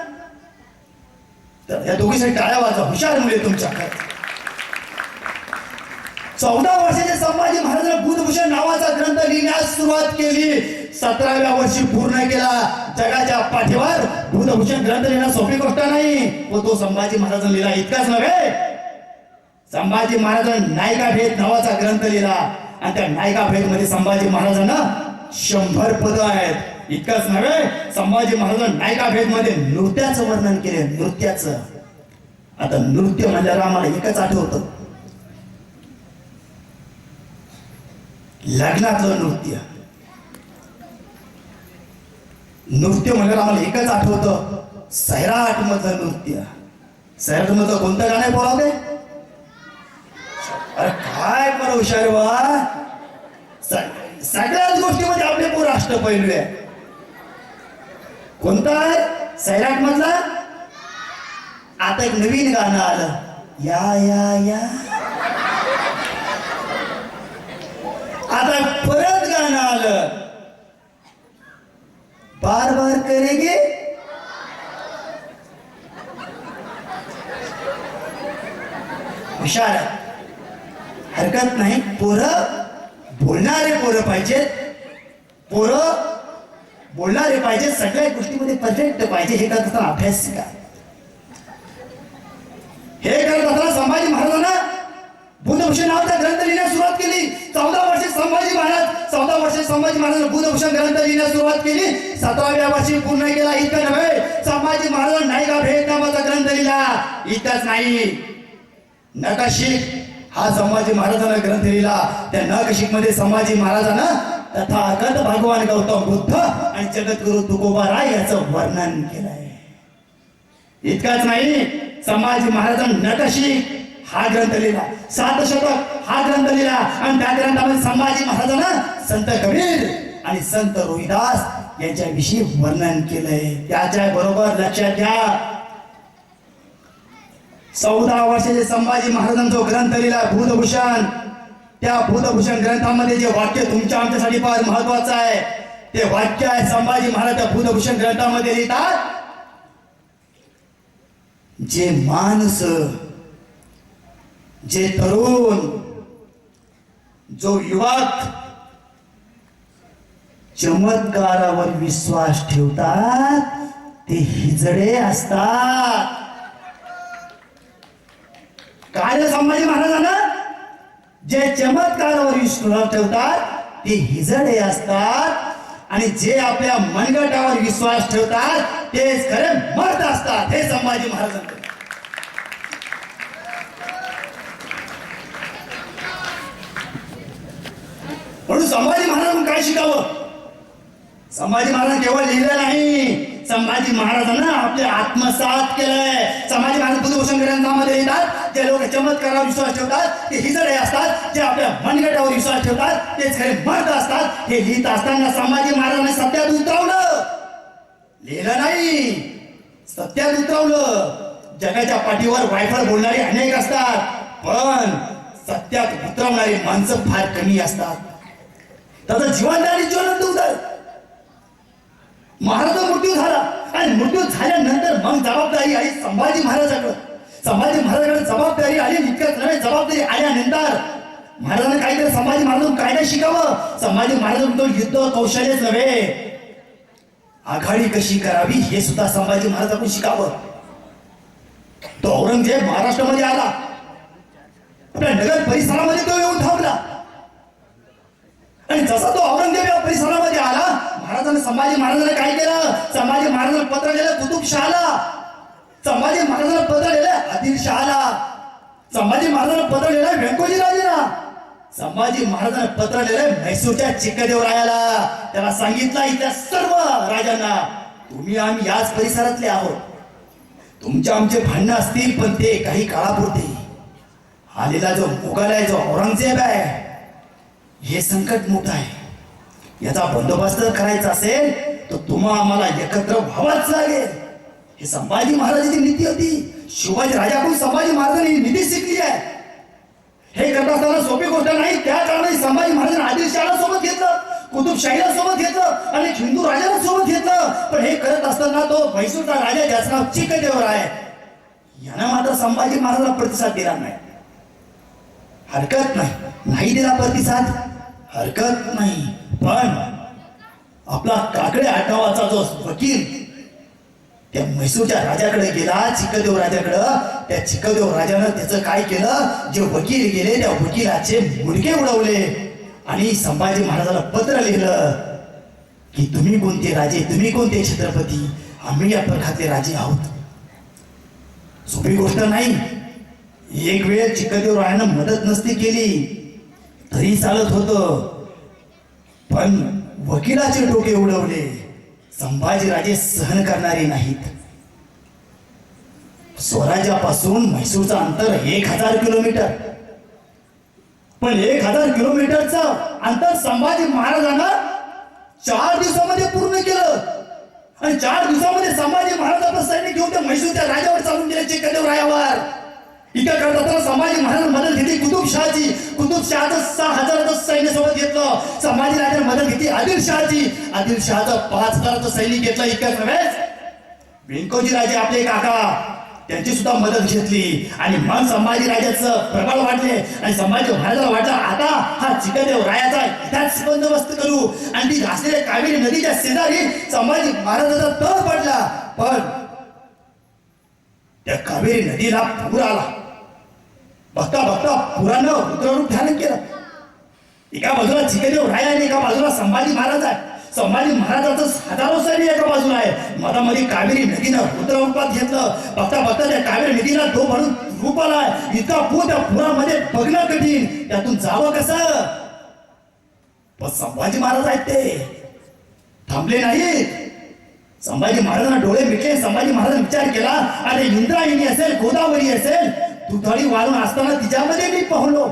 तर या दोघीसाठी टाळ्या वाजवा, हुशार मुले तुमच्याकडे. 14 वर्षाचे संभाजी महाराजांनी बुधभूषण नावाचा ग्रंथ लिहिण्यास सुरुवात केली. 17व्या वर्षी पूर्ण केला. जगाच्या पाठीवर बुधभूषण ग्रंथ लिहिणं सोपी गोष्ट नाही, व तो संभाजी महाराजांनी लिहिला. इतकाच नव्हे, संभाजी महाराजांनी नायिका भेद नावाचा ग्रंथ लिहिला आणि त्या नायिका भेद मध्ये संभाजी महाराजांना 100 पद आहेत. इतकंच नव्हे, संभाजी महाराजांनी नायिका भेद मध्ये नृत्याचं वर्णन केले. नृत्याचं. आता नृत्य म्हणल्यावर आम्हाला एकच आठवतं, लग्नातलं नृत्य. नृत्य म्हणल्यावर आम्हाला एकच आठवतं, सैराट मधलं नृत्य. सैराट मधलं कोणतं गाणं बोलावते? अरे काय बरं हुशार वा. सगळ्याच गोष्टीमध्ये आपले पोर राष्ट्र पैलू आहे. कोणतं आहे सैराट मधला? आता एक नवीन गाणं आलं, या या या. आता परत गाणं आलं, बार बार करेंगे. हुशार आहे, हरकत नाही. पोरं बोलणारे पोरं पाहिजेत, पोरं बोलणारे पाहिजे, सगळ्या गोष्टीमध्ये परफेक्ट पाहिजे. हे करत असताना अभ्यास शिका. हे करत असताना संभाजी महाराजांना बुधभूषण नावाचा ग्रंथ लिहिण्यास सुरुवात केली. 14 वर्षे संभाजी महाराजांनी बुधभूषण ग्रंथ लिहिण्यास सुरुवात केली. 17व्या वर्षी पूर्ण केला. इतकं नव्हे, संभाजी महाराजांनी नायिका भेद नावाचा ग्रंथ लिहिला. इतकंच नाही, नकाशिक हा संभाजी महाराजांना ग्रंथ लिहिला. त्या नकाशिक मध्ये संभाजी महाराजांना तथागत भगवान गौतम बुद्ध आणि जगद्गुरु तुकोबाराय याचं वर्णन केलंय. इतकंच नाही, संभाजी महाराजांनी नकाशिक हा ग्रंथ लिहिला. 7 शतक हा ग्रंथ लिहिला. आणि त्या ग्रंथामध्ये संभाजी महाराजांना संत कबीर आणि संत रोहिदास यांच्याविषयी वर्णन केलंय. त्याच्या बरोबर लक्षात घ्या, 14 वर्षाचे संभाजी महाराजांचा ग्रंथ लिहिला बुधभूषण. त्या भूतभूषण ग्रंथामध्ये जे वाक्य तुमच्या आमच्यासाठी फार महत्वाचं आहे ते वाक्य आहे संभाजी महाराज त्या भूतभूषण ग्रंथामध्ये लिहितात, जे माणूस, जे तरुण, जो युवक चमत्कारावर विश्वास ठेवतात ते हिजडे असतात. काय संभाजी महाराजांना, जे चमत्कारावर विश्वास ठेवतात ते हिजडे असतात आणि जे आपल्या मनगटावर विश्वास ठेवतात तेच खरे मर्द असतात. हे संभाजी महाराजांकडे. म्हणून संभाजी महाराजांना काय शिकावं? संभाजी महाराज केवळ लिहिलं नाही, संभाजी महाराजांना आपले आत्मसात केलंय. संभाजी महाराज भूतभूषण ग्रंथामध्ये लिहितात, जे लोक चमत्कारावर विश्वास ठेवतात ते हिजडे असतात, जे आपल्या मनगटावर विश्वास ठेवतात तेच खरे मर्द असतात. हे लिहित असताना संभाजी महाराजांनी सत्यात उतरवलं, लिहिलं नाही, सत्यात उतरवलं. जगाच्या पाठीवर वायफळ बोलणारे अनेक असतात, पण सत्यात उतरवणारी माणसं फार कमी असतात. त्याचं जीवन आणि ज्वलंत उतर. महाराजा मृत्यू झाला आणि मृत्यू झाल्यानंतर मग जबाबदारी आली संभाजी महाराजाकडे. संभाजी महाराजांकडे जबाबदारी आली, इतकंच नव्हे, जबाबदारी आल्यानंतर महाराजांना काहीतरी संभाजी महाराजांना काय नाही शिकावं. संभाजी महाराजांकडून युद्ध कौशल्यच नव्हे, आघाडी कशी करावी हे सुद्धा संभाजी महाराजांकडून शिकावं. तो औरंगजेब महाराष्ट्रामध्ये आला, आपल्या नगर परिसरामध्ये तो येऊन थांबला आणि जसा तो औरंगजेब या परिसरामध्ये आला, महाराजांनी संभाजी महाराजांना काय केलं? संभाजी महाराजांना पत्र लिहिलं कुतुबशहाला, संभाजी महाराजांना पत्र लिहिलं आदिलशहाला, संभाजी महाराजांना पत्र लिहिलं व्यंकोजी राजेला, संभाजी महाराजांना पत्र लिहिलं म्हैसूरच्या चिक्कदेवरायाला. त्याला सांगितलं इथल्या सर्व राजांना, तुम्ही आम्ही याच परिसरातले आहोत, तुमच्या आमचे भांडणं असतील पण ते काही काळापुरते. आलेला जो मुघल आहे, जो औरंगजेब आहे, हे संकट मोठं आहे, याचा बंदोबस्त करायचा असेल तर तुम्हा आम्हाला एकत्र व्हावाच लागेल. हे संभाजी महाराजांची नीती होती. शिवाजी राजाकडून संभाजी महाराजांनी नीती शिकली आहे. हे करत असताना सोपी गोष्ट नाही. त्या कारणाने संभाजी महाराजांनी आदिलशहाला सोबत घेतलं, कुतुबशाहीला सोबत घेतलं आणि हिंदू राजाला सोबत घेतलं. पण हे करत असताना तो म्हैसूरचा राजा ज्याचं नाव चिक्कदेवराय आहे, यानं मात्र संभाजी महाराजांना प्रतिसाद दिला नाही. हरकत नाही दिला प्रतिसाद, हरकत नाही. पण आपला काकडे आठवाचा जो वकील त्या म्हैसूरच्या राजाकडे गेला, चिक्कदेव राजाकडं. त्या चिक्कदेव राजानं त्याचं काय केलं? जे वकील गेले त्या वकिलाचे मुडके उडवले आणि संभाजी महाराजांना पत्र लिहिलं की तुम्ही कोणते राजे, तुम्ही कोणते छत्रपती, आम्ही या प्रखातले राजे आहोत. सोपी गोष्ट नाही. एक वेळ चिक्कदेव रायानं मदत नसती केली तरी चालत होतं, पण वकिलाचे डोके उडवले. संभाजीराजे सहन करणारे नाहीत. स्वराज्यापासून म्हैसूरचं अंतर 1000 किलोमीटर, पण 1000 किलोमीटरचं अंतर संभाजी महाराजांना 4 दिवसामध्ये पूर्ण केलं आणि 4 दिवसामध्ये संभाजी महाराज आपलं सैनिक घेऊन त्या म्हैसूरच्या राजावर चालून गेले, चिक्कदेव रायावर. इतकं करत असताना संभाजी महाराज मदत घेतली कुतुबशहाची. कुतुबशहाचं 6000चं सैन्य सोबत घेतलं. संभाजी राजाने मदत घेतली आदिलशहाची. आदिलशहाचं 5000चं सैनिक घेतलं. इतकंच नव्हे, व्यंकोजी राजे आपले काका, त्यांची सुद्धा मदत घेतली आणि मग संभाजी राजाचं प्रबळ वाटले आणि संभाजी महाराजांना वाटलं आता हा चिक्कदेव रायाचा इथाच बंदोबस्त करू. आणि ती असलेल्या कावेरी नदीच्या शेजारी संभाजी महाराजांचा तळ पडला, पण त्या कावेरी नदीला पूर आला. बघता बघता पुरानं रुद्ररूप धारण केलं. एका बाजूला चिक्कदेव राय आणि एका बाजूला संभाजी महाराज आहे. संभाजी महाराजाचं हजारो सैन्य एका बाजूला आहे. मधामध्ये कावेरी नदीनं रुद्ररूपात घेतलं. बघता बघता त्या कावेरी नदीला तो भरून रूप आला. इतका पूर त्या पुरामध्ये बघणं कठीण, त्यातून जावं कसं? पण संभाजी महाराज आहेत ते थांबले नाहीत. संभाजी महाराजांना डोळे मिटले. संभाजी महाराजांनी विचार केला, अरे इंद्रायणी असेल, गोदावरी असेल, दुधाळी वाळून असताना तिच्यामध्ये मी पाहलो.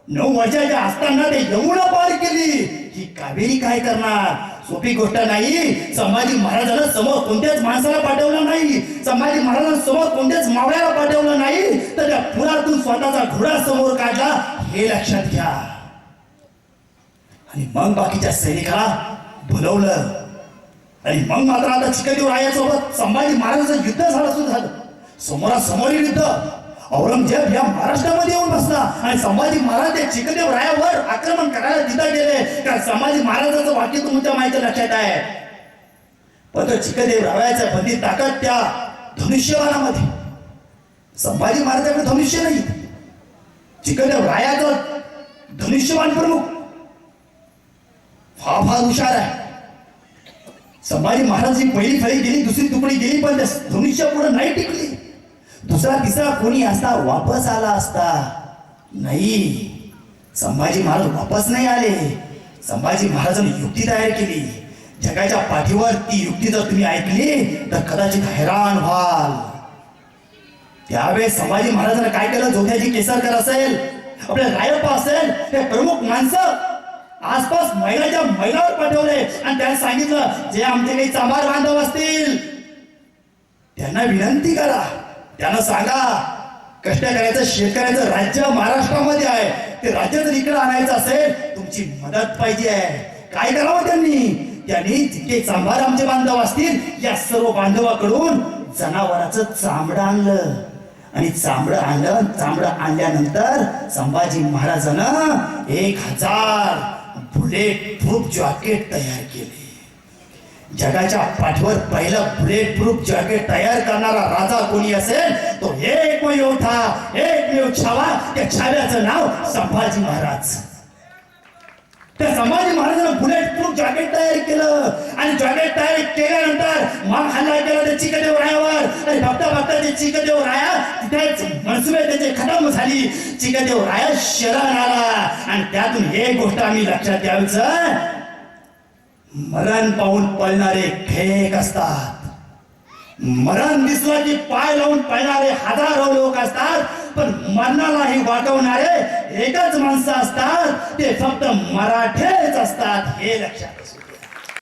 9 वर्षाच्या असताना ते यमुना पार केली. ही कावेरी काय करणार? सोपी गोष्ट नाही. संभाजी महाराजांना समोर कोणत्याच माणसाला पाठवलं नाही, संभाजी महाराजांना समोर कोणत्याच मावळ्याला पाठवलं नाही, तर त्या पुरातून स्वतःचा घोडा समोर काढला, हे लक्षात घ्या. आणि मग बाकीच्या सैनिकाला बोलवलं आणि मग मात्र आता चिखलदेव रायासोबत संभाजी महाराजांचं युद्ध झालं सुद्धा झालं. समोरासमोरील युद्ध. औरंगजेब या महाराष्ट्रामध्ये येऊन बसला आणि संभाजी महाराज त्या चिखलदेव रायावर आक्रमण करायला तिथं गेले. कारण संभाजी महाराजांचं वाक्य तुमच्या माहिती लक्षात आहे. पण तो चिखलदेव रायाचा बंदी ताकद त्या धनुष्यबाणामध्ये. संभाजी महाराजांकडे धनुष्य नाही, चिखलदेव रायाचं धनुष्यबाण प्रमुख फार हुशार आहे. संभाजी महाराजांची पहिली फळी गेली, दुसरी तुकडी गेली, पण त्या धनुष्य पुढे नाही टिकली. दुसरा तिसरा कोणी असता वापस आला असता. नाही, संभाजी महाराज वापस नाही आले. संभाजी महाराजांनी युक्ती तयार केली. जगाच्या पाठीवर ती युक्ती जर तुम्ही ऐकली तर कदाचित हैराण व्हाल. त्यावेळेस संभाजी महाराजांना काय केलं? जोध्याजी केसरकर असेल, आपल्या रायप्पा असेल, हे प्रमुख माणसं आसपास महिलाच्या महिलावर पाठवले आणि त्यांनी सांगितलं, जे आमचे काही चांभार बांधव असतील त्यांना विनंती करा, त्यांना सांगा कष्ट करायचं शेतकऱ्याचं राज्य महाराष्ट्रामध्ये आहे, ते राज्य जर इकडे आणायचं असेल तुमची मदत पाहिजे आहे. काय करावं त्यांनी जितके चांभार आमचे बांधव असतील या सर्व बांधवाकडून जनावराचं चामडं आणलं आणि चामडं आणल्यानंतर संभाजी महाराजांना 1000 बुलेट प्रूफ जॅकेट तयार केले. जगाच्या पाठीवर पहिलं बुलेट प्रूफ जॅकेट तयार करणारा राजा कोणी असेल तो एकमेव छावा. त्या छाव्याचं नाव संभाजी महाराज. त्या संभाजी महाराजांना बुलेट प्रूफ जॅकेट तयार केलं आणि जॅकेट तयार केल्यानंतर मग हल्ला केला त्या चिखलदेव रायावर आणि बघता ते चिखलदेव राया तिथेच मनसुबे त्याचे खतम झाली. चिखलदेव राया शरण आला आणि त्यातून एक गोष्ट आम्ही लक्षात द्यावीच, मरण पाहून पळणारे खेक असतात. मरण दिसलं की पाय लावून पळणारे हजारो लोक असतात, पण मरणालाही वाकवणारे एकच माणसं असतात, ते फक्त मराठेच असतात. हे लक्षात असू.